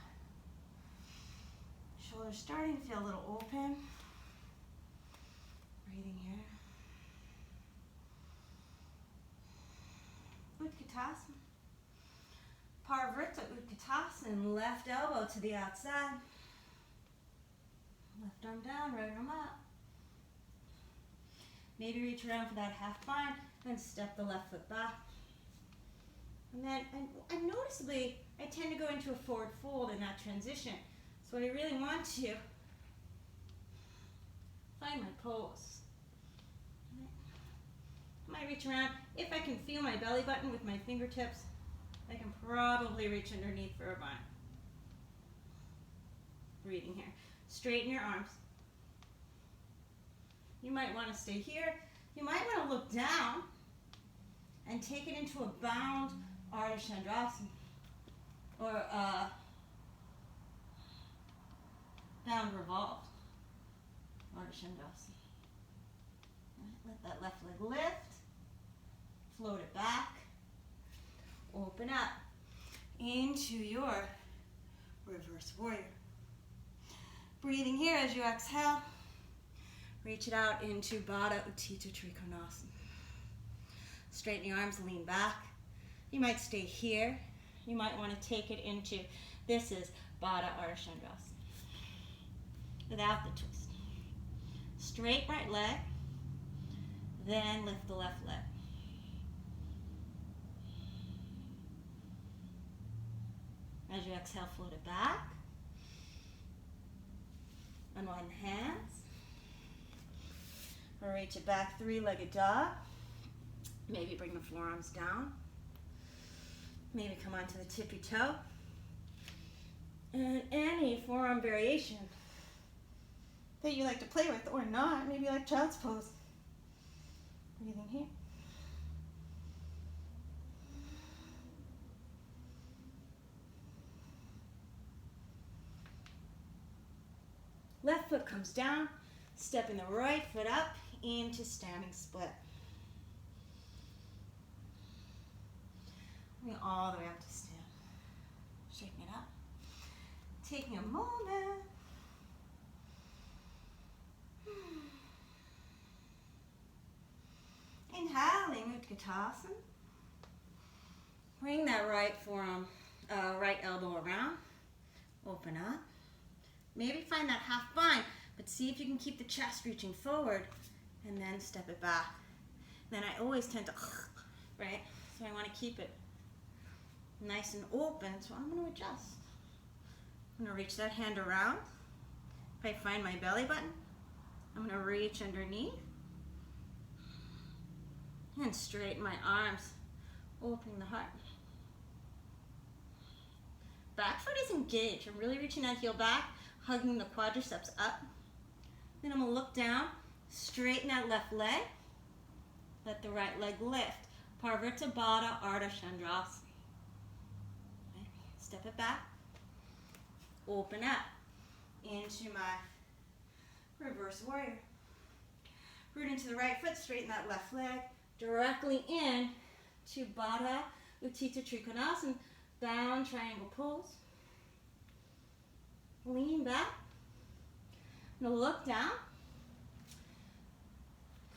Shoulders starting to feel a little open. Breathing here. Utkatasana. Parivrtta Utkatasana. Left elbow to the outside. Left arm down, right arm up. Maybe reach around for that half bind, then step the left foot back. And then, I noticeably, I tend to go into a forward fold in that transition. So I really want to find my pose. I might reach around. If I can feel my belly button with my fingertips, I can probably reach underneath for a bind. Breathing here. Straighten your arms. You might want to stay here. You might want to look down and take it into a bound Ardha Chandrasana or bound revolved Ardha Chandrasana. Let that left leg lift. Float it back. Open up into your reverse warrior. Breathing here as you exhale. Reach it out into Baddha Utthita Trikonasana. Straighten your arms, lean back. You might stay here. You might want to take it into, this is Baddha Ardha Chandrasana. Without the twist. Straight right leg, then lift the left leg. As you exhale, float it back. Unwind the hands. Or reach it back, three-legged dog. Maybe bring the forearms down. Maybe come onto the tippy toe. And any forearm variation that you like to play with or not, maybe like child's pose. Breathing here. Left foot comes down, stepping the right foot up into standing split. Bring all the way up to stand. Shaking it up. Taking a moment. Inhaling Utkatasana. Bring that right forearm, right elbow around. Open up. Maybe find that half bind, but see if you can keep the chest reaching forward and then step it back. Then I always tend to, right? So I want to keep it nice and open, so I'm going to adjust. I'm going to reach that hand around. If I find my belly button, I'm going to reach underneath and straighten my arms, opening the heart. Back foot is engaged. I'm really reaching that heel back, hugging the quadriceps up. Then I'm going to look down, straighten that left leg, let the right leg lift. Parivrtta Baddha Ardha Chandrasana. Okay. Step it back, open up into my reverse warrior. root into the right foot, straighten that left leg, directly in to Baddha Utthita Trikonasana, bound triangle pose. Lean back. I'm going to look down.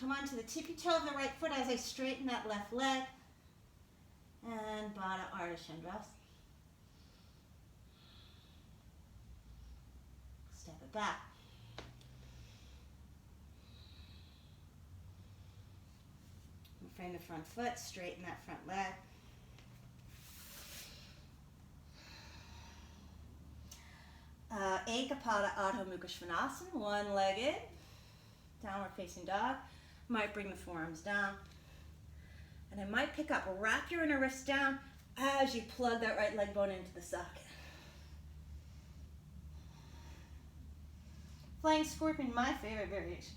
Come onto the tippy toe of the right foot as I straighten that left leg. And Baddha Ardha Chandrasana. Step it back. Frame the front foot, straighten that front leg. Ekapada Adho Mukha Svanasana, one-legged, downward facing dog. Might bring the forearms down. And I might pick up, wrap your inner wrist down as you plug that right leg bone into the socket. Flying Scorpion, my favorite variation.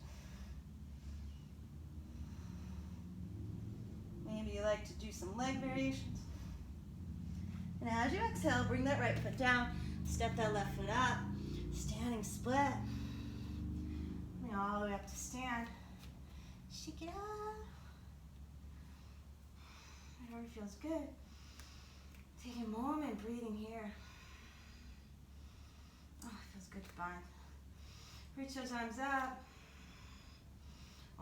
Maybe you like to do some leg variations. And as you exhale, bring that right foot down, step that left foot up, standing split. Bring all the way up to stand. Shake it up. Whatever feels good. Take a moment breathing here. Oh, it feels good to bind. Reach those arms up.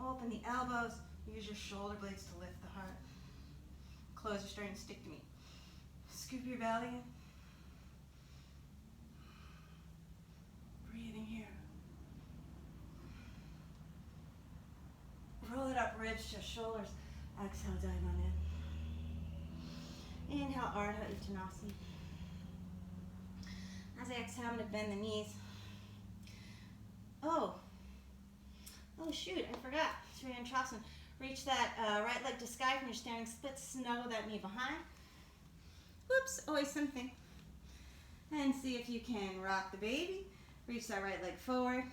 Open the elbows. Use your shoulder blades to lift the heart. Clothes are starting to stick to me. Scoop your belly in. Breathing here. Roll it up, ribs, chest, shoulders. Exhale, dive on in. Inhale, Ardha Uttanasana. As I exhale, I'm going to bend the knees. Oh shoot, I forgot. Sirsasana. Reach that right leg to sky from your standing split. Snuggle that knee behind. Whoops, always something. And see if you can rock the baby. Reach that right leg forward.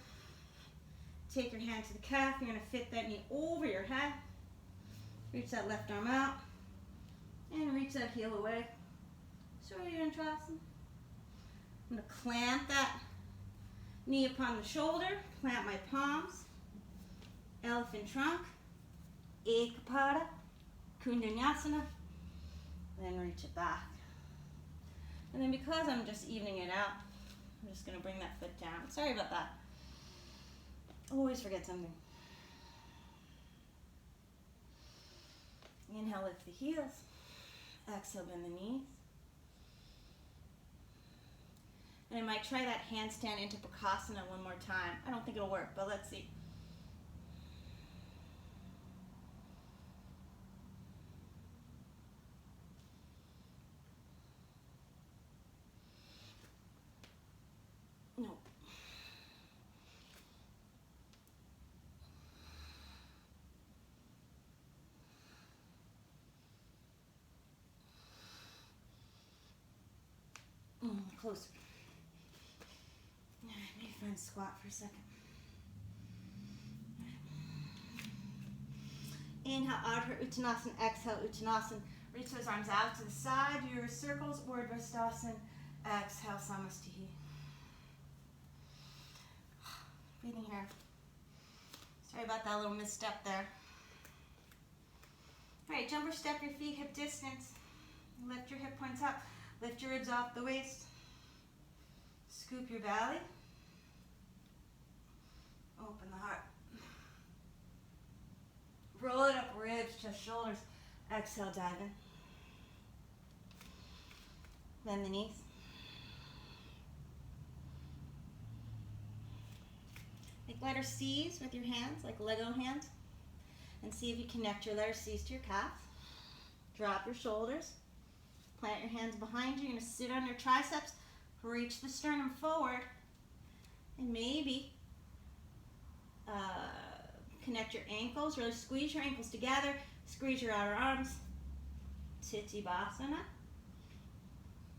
Take your hand to the calf. You're going to fit that knee over your head. Reach that left arm out. And reach that heel away. Sirsasana. I'm going to clamp that knee upon the shoulder. Plant my palms. Elephant trunk. Ekapada. Kundanyasana. Then reach it back. And then because I'm just evening it out, I'm just going to bring that foot down. Sorry about that. Always forget something. Inhale, lift the heels. Exhale, bend the knees. And I might try that handstand into Prakasana one more time. I don't think it'll work, but let's see. No. Closer. Maybe find squat for a second. Inhale, Ardha Uttanasana. Exhale, Uttanasana. Reach those arms out to the side. Do your circles, Urdhva. Exhale, Samastihi. Breathing here. Sorry about that little misstep there. All right, jump or step your feet hip distance. Lift your hip points up. Lift your ribs off the waist. Scoop your belly. Open the heart. Roll it up, ribs, chest, shoulders. Exhale, dive in. Bend the knees. Make letter C's with your hands, like Lego hands. And see if you connect your letter C's to your calf. Drop your shoulders. Plant your hands behind you. You're going to sit on your triceps. Reach the sternum forward. And maybe connect your ankles. Really squeeze your ankles together. Squeeze your outer arms. Titibhasana.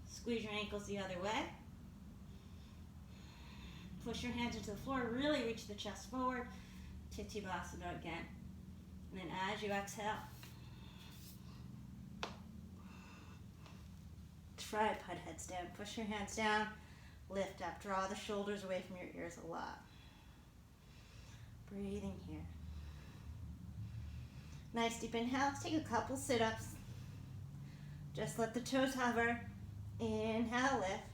Squeeze your ankles the other way. Push your hands into the floor. Really reach the chest forward. Titibhasana again. And then as you exhale, tripod headstand. Push your hands down. Lift up. Draw the shoulders away from your ears a lot. Breathing here. Nice deep inhale. Let's take a couple sit-ups. Just let the toes hover. Inhale, lift.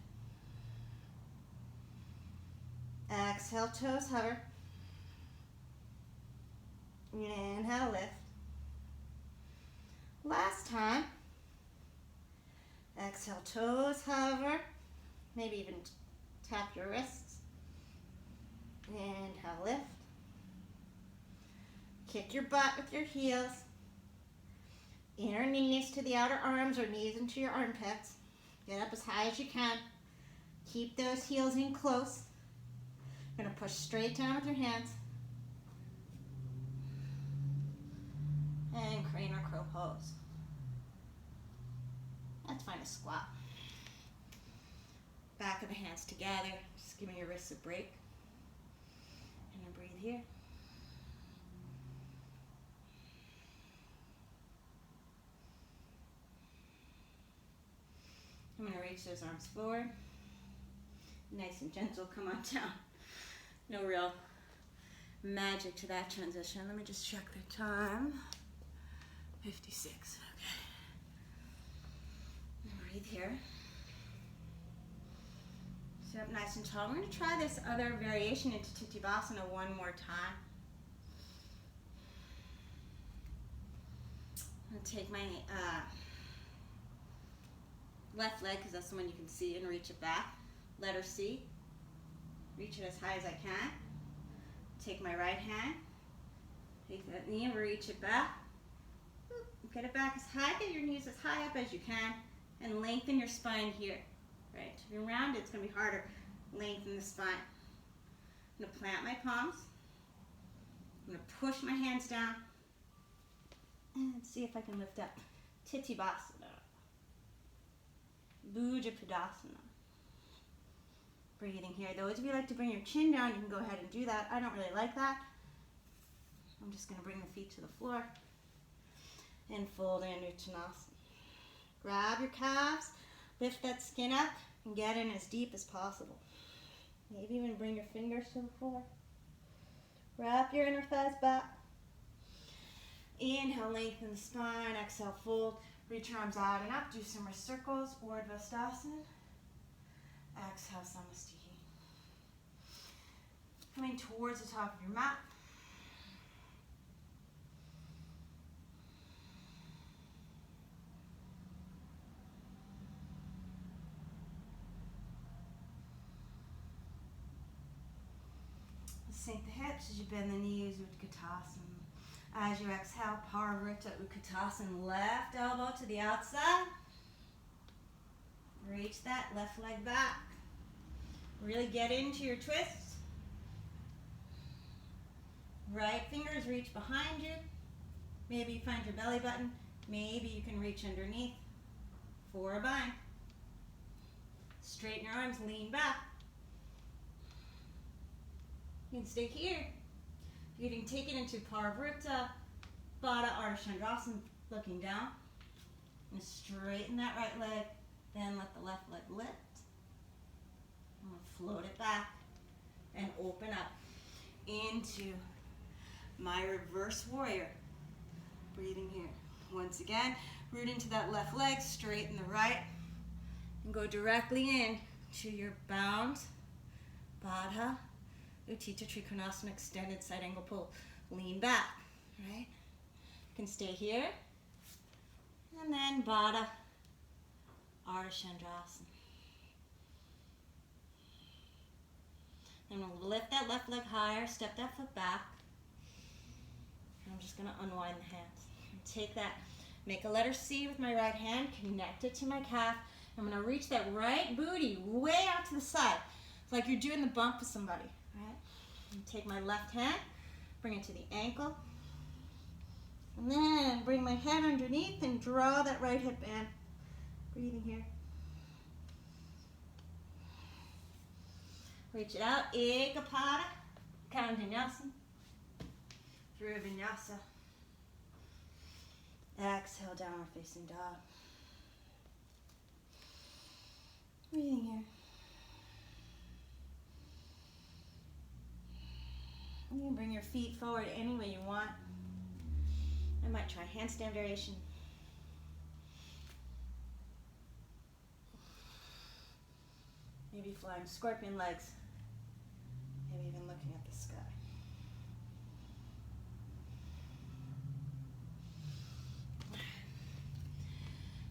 Exhale, toes hover. Inhale, lift. Last time. Exhale, toes hover. Maybe even tap your wrists. Inhale, lift. Kick your butt with your heels. Inner knees to the outer arms or knees into your armpits. Get up as high as you can. Keep those heels in close. You're going to push straight down with your hands. And crane or crow pose. Let's find a squat. Back of the hands together. Just giving your wrists a break. And then breathe here. I'm going to reach those arms forward. Nice and gentle, come on down. No real magic to that transition. Let me just check the time. 56, okay. And breathe here. Sit up nice and tall. We're going to try this other variation into Titibhasana one more time. I'm going to take my left leg, because that's the one you can see, and reach it back. Letter C. Reach it as high as I can. Take my right hand. Take that knee and reach it back. Get it back as high. Get your knees as high up as you can. And lengthen your spine here. Right? If you're rounded, it's going to be harder. Lengthen the spine. I'm going to plant my palms. I'm going to push my hands down. And see if I can lift up. Titibhasana. Bhujapadasana. Breathing here. Those of you who like to bring your chin down, you can go ahead and do that. I don't really like that. I'm just going to bring the feet to the floor and fold into Uttanasana. Grab your calves, lift that skin up, and get in as deep as possible. Maybe even bring your fingers to the floor. Wrap your inner thighs back. Inhale, lengthen the spine. Exhale, fold. Reach your arms out and up. Do some wrist circles. Urdhva-stasana. Exhale, Namaste. Coming towards the top of your mat. Sink the hips as you bend the knees, Utkatasana. As you exhale, Parivrtta Utkatasana. Left elbow to the outside. Reach that left leg back. Really get into your twist. Right fingers reach behind you. Maybe you find your belly button. Maybe you can reach underneath for a bind. Straighten your arms, lean back. You can stay here. You can take it into Parivrtta, Baddha Ardha Chandrasana, looking down. And straighten that right leg. Then let the left leg lift. And we'll float it back and open up into my reverse warrior. Breathing here. Once again, root into that left leg, straighten the right, and go directly in to your bound Baddha Utthita Trikonasana, extended side angle pull. Lean back, right? You can stay here. And then Baddha Ardha Chandrasana. Then we'll lift that left leg higher, step that foot back. And I'm just going to unwind the hands. And take that, make a letter C with my right hand, connect it to my calf. I'm going to reach that right booty way out to the side. It's like you're doing the bump with somebody, right? And take my left hand, bring it to the ankle. And then bring my head underneath and draw that right hip in. Breathing here. Reach it out. Ekapada. Kandanyasana. Through vinyasa. Exhale, downward facing dog. Breathing here. You can bring your feet forward any way you want. I might try handstand variation. Maybe flying scorpion legs. Maybe even looking at the sky.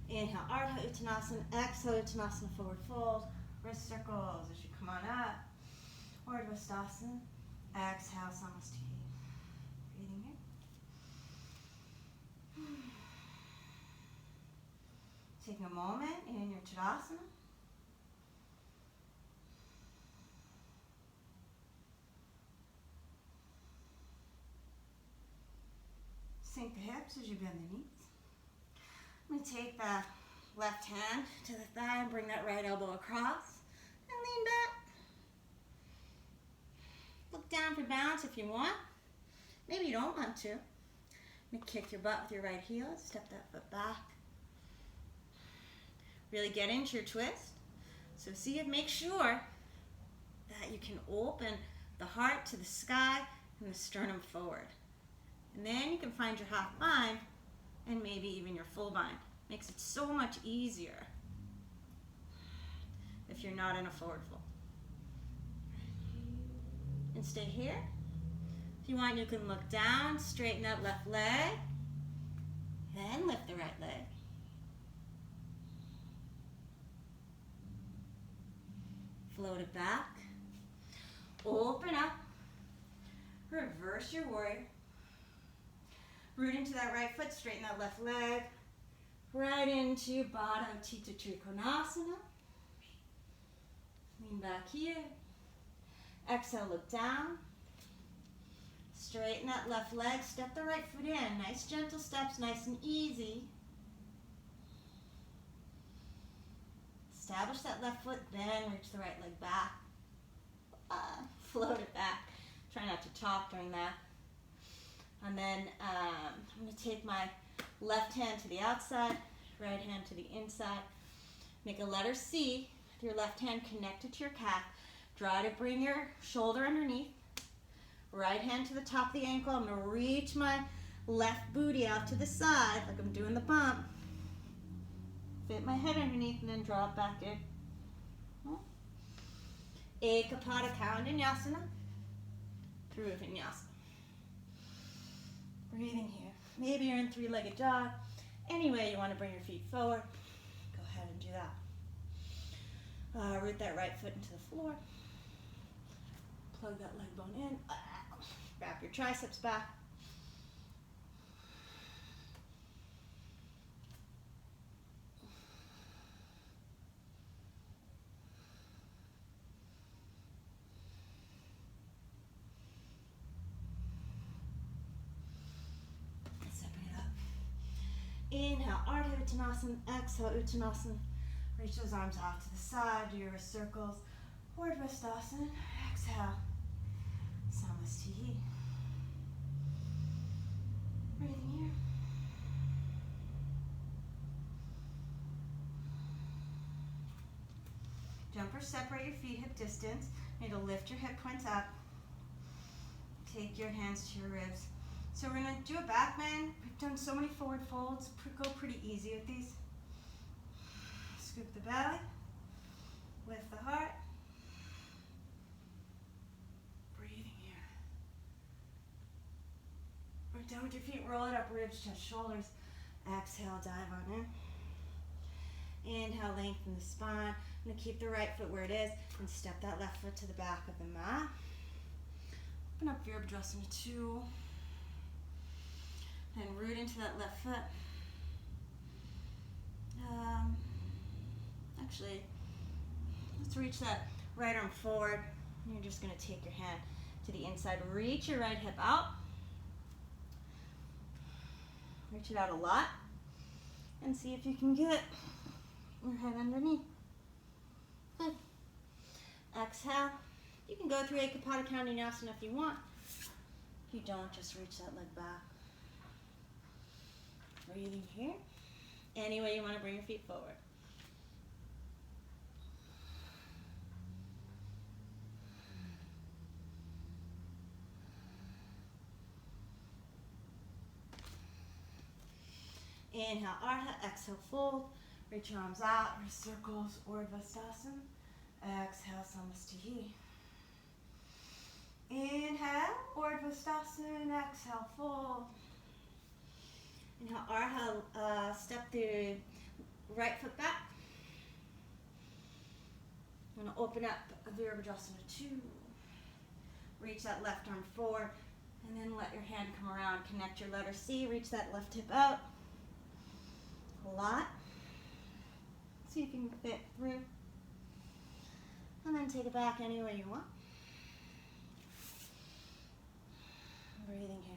Inhale, Ardha Uttanasana. Exhale, Uttanasana, forward fold. Wrist circles as you come on up. Urdhva-stasana. Exhale, Namaste. Breathing here. Taking a moment in your Tadasana. Sink the hips as you bend the knees. I'm going to take the left hand to the thigh and bring that right elbow across and lean back. Look down for balance if you want. Maybe you don't want to. I'm going to kick your butt with your right heel. Step that foot back. Really get into your twist. So see it, make sure that you can open the heart to the sky and the sternum forward. And then you can find your half bind and maybe even your full bind. Makes it so much easier if you're not in a forward fold. And stay here. If you want, you can look down, straighten that left leg, then lift the right leg. Float it back. Open up. Reverse your warrior. Root into that right foot, straighten that left leg. Right into Baddha Utthita Trikonasana. Lean back here. Exhale, look down. Straighten that left leg, step the right foot in. Nice gentle steps, nice and easy. Establish that left foot, then reach the right leg back. Float it back. Try not to talk during that. And then I'm going to take my left hand to the outside, right hand to the inside. Make a letter C with your left hand connected to your calf. Try to bring your shoulder underneath. Right hand to the top of the ankle. I'm going to reach my left booty out to the side like I'm doing the bump. Fit my head underneath and then draw it back in. Ekapada Vinyasana through Vinyasa. Breathing here. Maybe you're in three-legged dog. Any way you want to bring your feet forward, go ahead and do that. Root that right foot into the floor. Plug that leg bone in. Wrap your triceps back. Inhale, Ardha Uttanasana. Exhale, Uttanasana. Reach those arms off to the side. Do your wrist circles. Urdhva-stasana. Exhale. Namaste. Breathing here. Jump or separate your feet hip distance. You need to lift your hip points up. Take your hands to your ribs. So we're going to do a back bend. We've done so many forward folds. Go pretty easy with these. Scoop the belly. Lift the heart. Breathing here. We're done with your feet. Roll it up. Ribs, chest, shoulders. Exhale, dive on in. Inhale, lengthen the spine. I'm going to keep the right foot where it is and step that left foot to the back of the mat. Open up Virabhadrasana 2. And root into that left foot. Actually, let's reach that right arm forward. You're just going to take your hand to the inside. Reach your right hip out. Reach it out a lot. And see if you can get your head underneath. Good. Exhale. You can go through Ekapada Vinyasana if you want. If you don't, just reach that leg back. Breathing here. Any way you want to bring your feet forward. Inhale, Ardha. Exhale, fold. Reach your arms out, wrist circles, Urdhva. Exhale, Namaste. Inhale, Urdhva. Exhale, fold. Inhale, Ardha. Step the right foot back. I'm going to open up Virabhadrasana 2. Reach that left arm forward. And then let your hand come around. Connect your letter C. Reach that left hip out. A lot. See if you can fit through. And then take it back anywhere you want. Breathing here.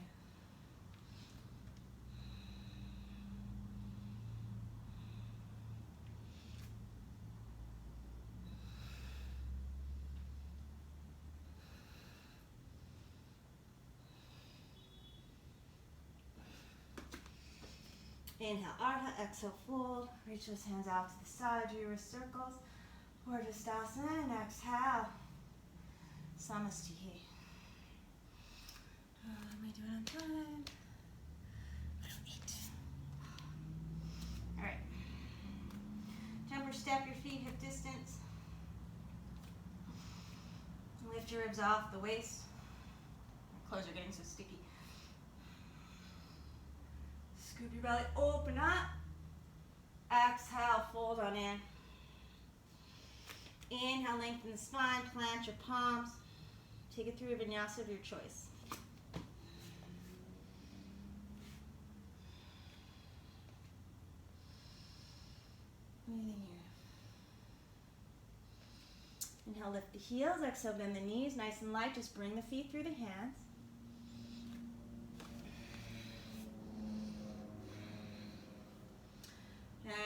Inhale, Ardha. Exhale, fold. Reach those hands out to the side. Do your wrist circles. Urdhva. And exhale. Namaste. Am I doing on time? I don't need to. All right. Jump or step your feet hip distance. Lift your ribs off the waist. My clothes are getting so sticky. Scoop your belly, open up. Exhale, fold on in. Inhale, lengthen the spine, plant your palms. Take it through a vinyasa of your choice. Breathing here. Inhale, lift the heels. Exhale, bend the knees. Nice and light. Just bring the feet through the hands.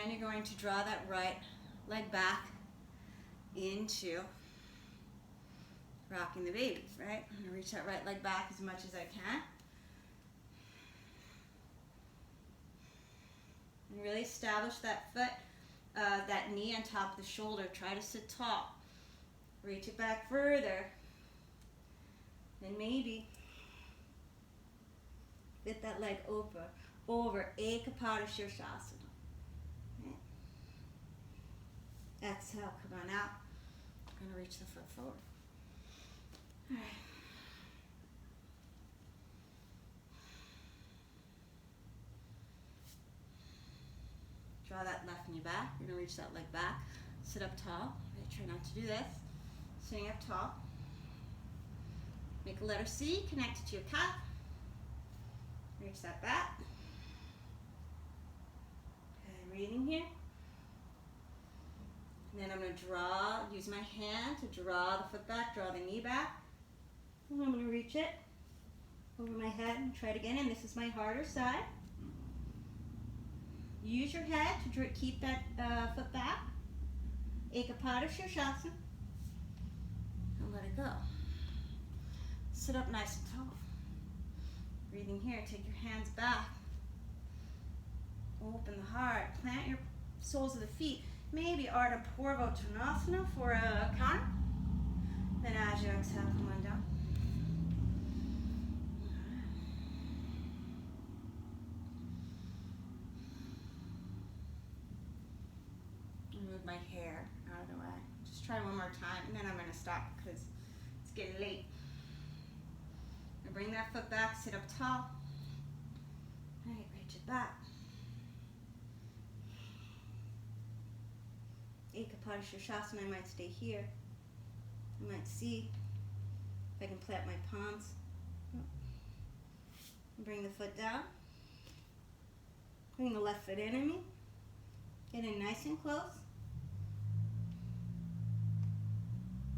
And you're going to draw that right leg back into rocking the baby, right? I'm going to reach that right leg back as much as I can. And really establish that foot, that knee on top of the shoulder. Try to sit tall. Reach it back further. And maybe lift that leg over Ekapada Sirsasana. Exhale, come on out. I'm going to reach the foot forward. All right. Draw that left knee back. You're going to reach that leg back. Sit up tall. Try not to do this. Sitting up tall. Make a letter C. Connect it to your calf. Reach that back. Okay, breathing here. And then I'm going to use my hand to draw the foot back, draw the knee back. And I'm going to reach it over my head and try it again. And this is my harder side. Use your head to keep that foot back. Ekapada Sirsasana. And let it go. Sit up nice and tall. Breathing here. Take your hands back. Open the heart. Plant your soles of the feet. Maybe Ardha Purva Uttanasana for a counter. Then as you exhale, come on down. Move my hair out of the way. Just try one more time, and then I'm going to stop because it's getting late. And bring that foot back, sit up tall. All right, reach it back. Ekapada Sirsasana, I might stay here. I might see if I can plant my palms. Bring the foot down. Bring the left foot in me. Get in nice and close.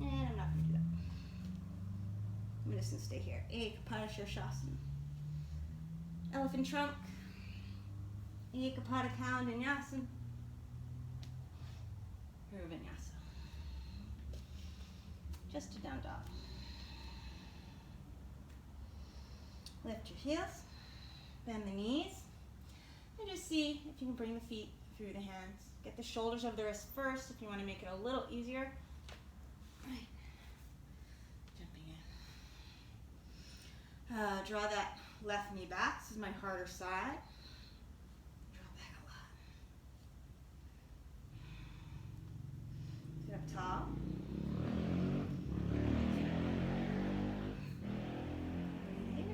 And I'm not going to do that. I'm just going to stay here. Ekapada Sirsasana. Elephant trunk. Ekapada Handanyasana. Vinyasa. Just a down dog. Lift your heels, bend the knees, and just see if you can bring the feet through the hands. Get the shoulders over the wrists first if you want to make it a little easier. Right. Jumping in. Draw that left knee back. This is my harder side. Draw back tall. Breathe here.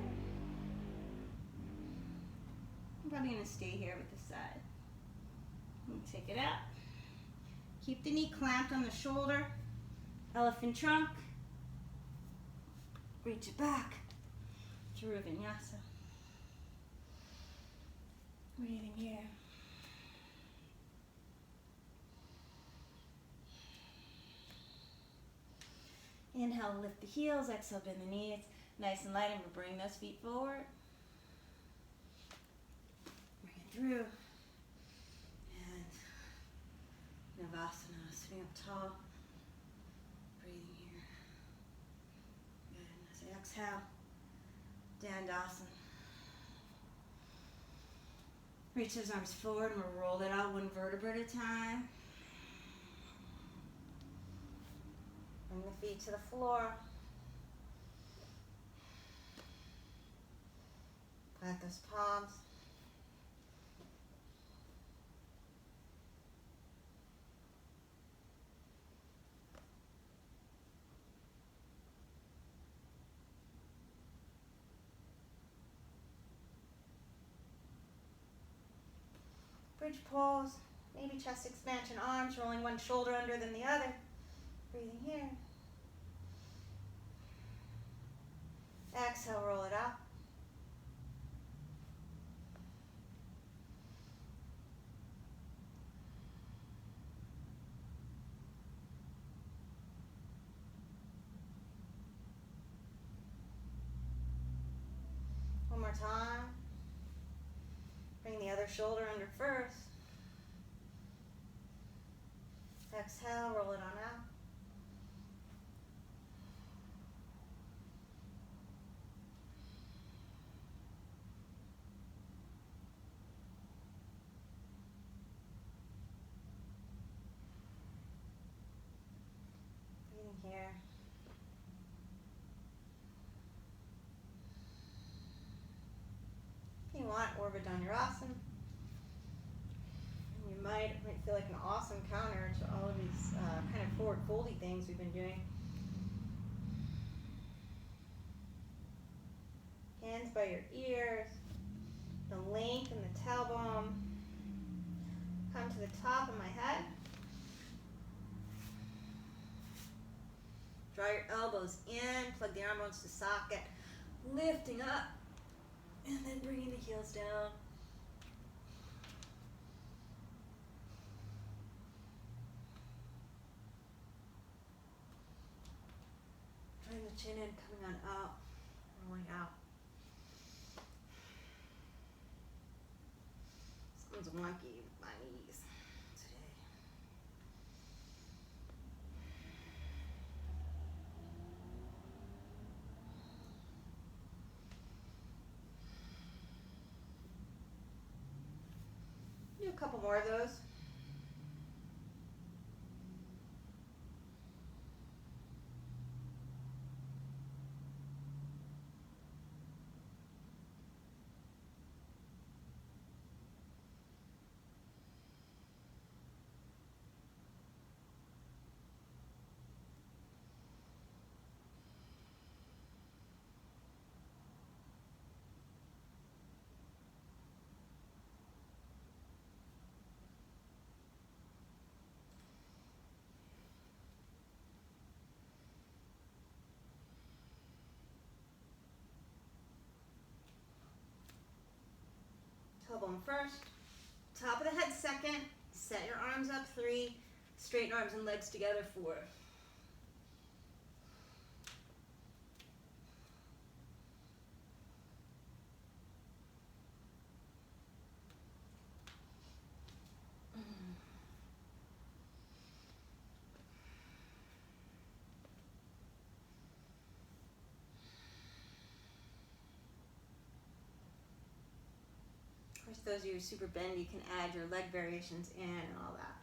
I'm probably going to stay here with this side. Take it out. Keep the knee clamped on the shoulder. Elephant trunk. Reach it back through vinyasa. Breathing here. Inhale, lift the heels. Exhale, bend the knees. Nice and light, and we'll bring those feet forward. Bring it through. And Shavasana, sitting up tall. Breathing here. Good. As I exhale, Dandasana. Reach those arms forward and we'll roll it out one vertebra at a time. Bring the feet to the floor. Plant those palms. Bridge pose, maybe chest expansion, arms, rolling one shoulder under than the other. Breathing here. Exhale, roll it up. One more time. Bring the other shoulder under first. Exhale, roll it on out. Breathing here. If you want, Orvadanyarasana. You might feel like an awesome counter to all of these kind of forward foldy things we've been doing. Hands by your ears. The length in the tailbone. Come to the top of my head. Draw your elbows in. Plug the arm bones to socket. Lifting up. And then bringing the heels down. Drawing the chin in, coming on up, rolling out. Sounds wonky with my knees today. Do a couple more of those. Tailbone first, top of the head second, set your arms up 3, straighten arms and legs together 4. Those of you who are super bendy can add your leg variations in and all that.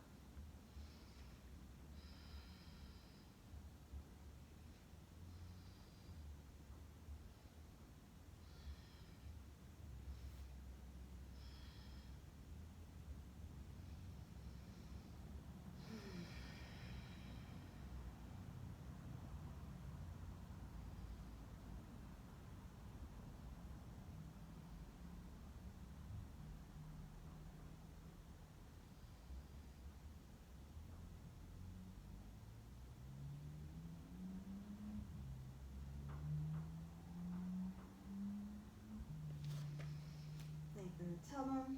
the tailbone.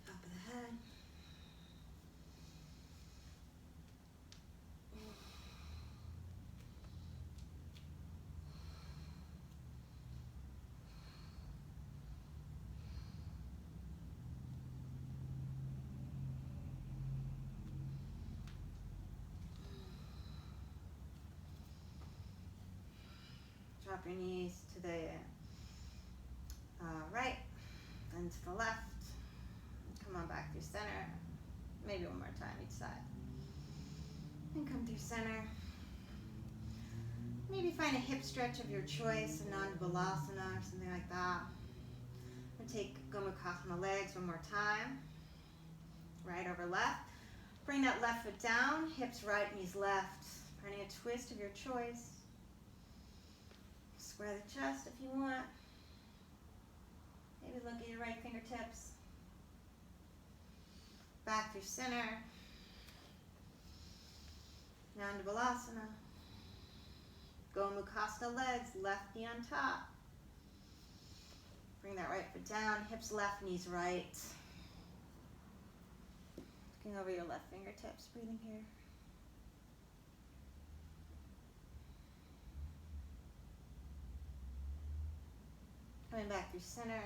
Top of the head. Drop your knees to the right and to the left. Come on back through center. Maybe one more time each side. And come through center. Maybe find a hip stretch of your choice, a non-balasana or something like that. And take Gomukhasana legs one more time. Right over left. Bring that left foot down, hips right, knees left. Finding a twist of your choice. Square the chest if you want. Maybe look at your right fingertips. Back through center. Nanda Balasana. Gomukhasana legs, left knee on top. Bring that right foot down, hips left, knees right. Looking over your left fingertips, breathing here. Coming back through center.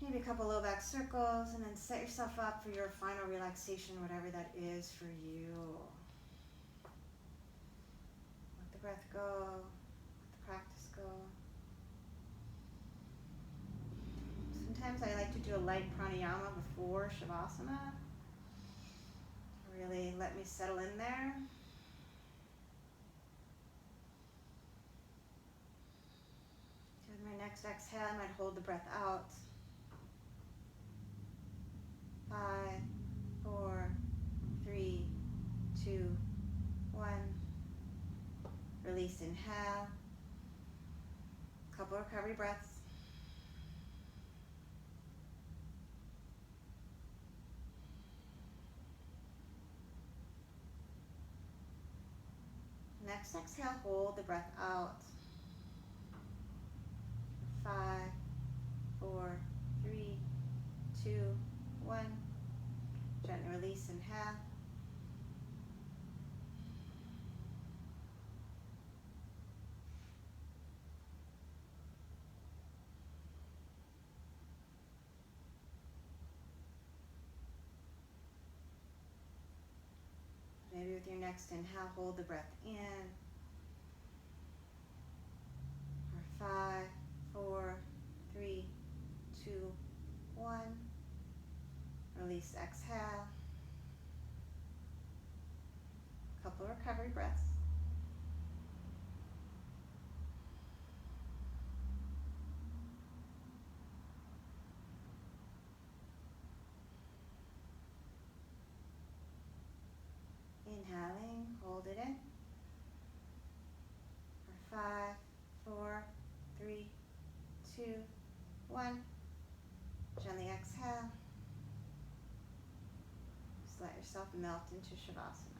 Maybe a couple low back circles, and then set yourself up for your final relaxation, whatever that is for you. Let the breath go, let the practice go. Sometimes I like to do a light pranayama before Shavasana. Really let me settle in there. My next exhale, I might hold the breath out. 5, 4, 3, 2, 1. Release, inhale. Couple recovery breaths. Next exhale, hold the breath out. 5, 4, 3, 2, 1. Gently release, inhale. Maybe with your next inhale, hold the breath in. For 5, 4, 3, 2, 1. Release, exhale. Couple recovery breaths. Inhaling, hold it in. For 5, 4, 3, 2, 1. Gently exhale. Just let yourself melt into Shavasana.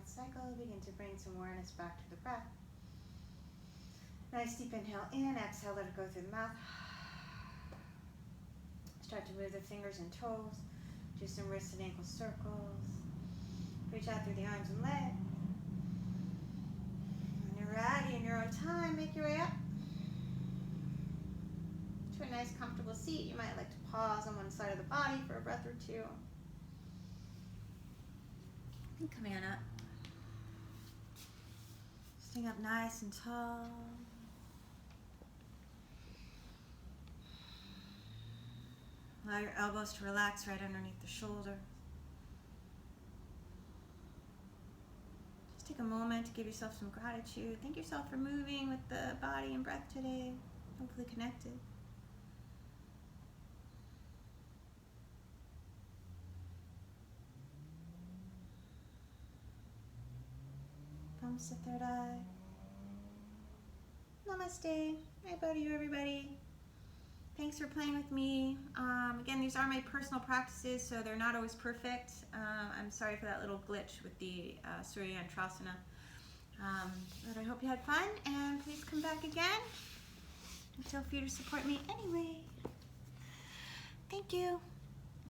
month cycle, begin to bring some awareness back to the breath. Nice deep inhale in, exhale, let it go through the mouth. Start to move the fingers and toes. Do some wrist and ankle circles. Reach out through the arms and legs. When you're ready, in your own time, make your way up to a nice comfortable seat. You might like to pause on one side of the body for a breath or two. And come on up. Sitting up nice and tall. Allow your elbows to relax right underneath the shoulder. Just take a moment to give yourself some gratitude. Thank yourself for moving with the body and breath today. Hopefully connected. Thumbs to third eye. Namaste. I bow to you, everybody. Thanks for playing with me. Again, these are my personal practices, so they're not always perfect. I'm sorry for that little glitch with the Suryantrasana. But I hope you had fun, and please come back again. And feel free to support me anyway. Thank you.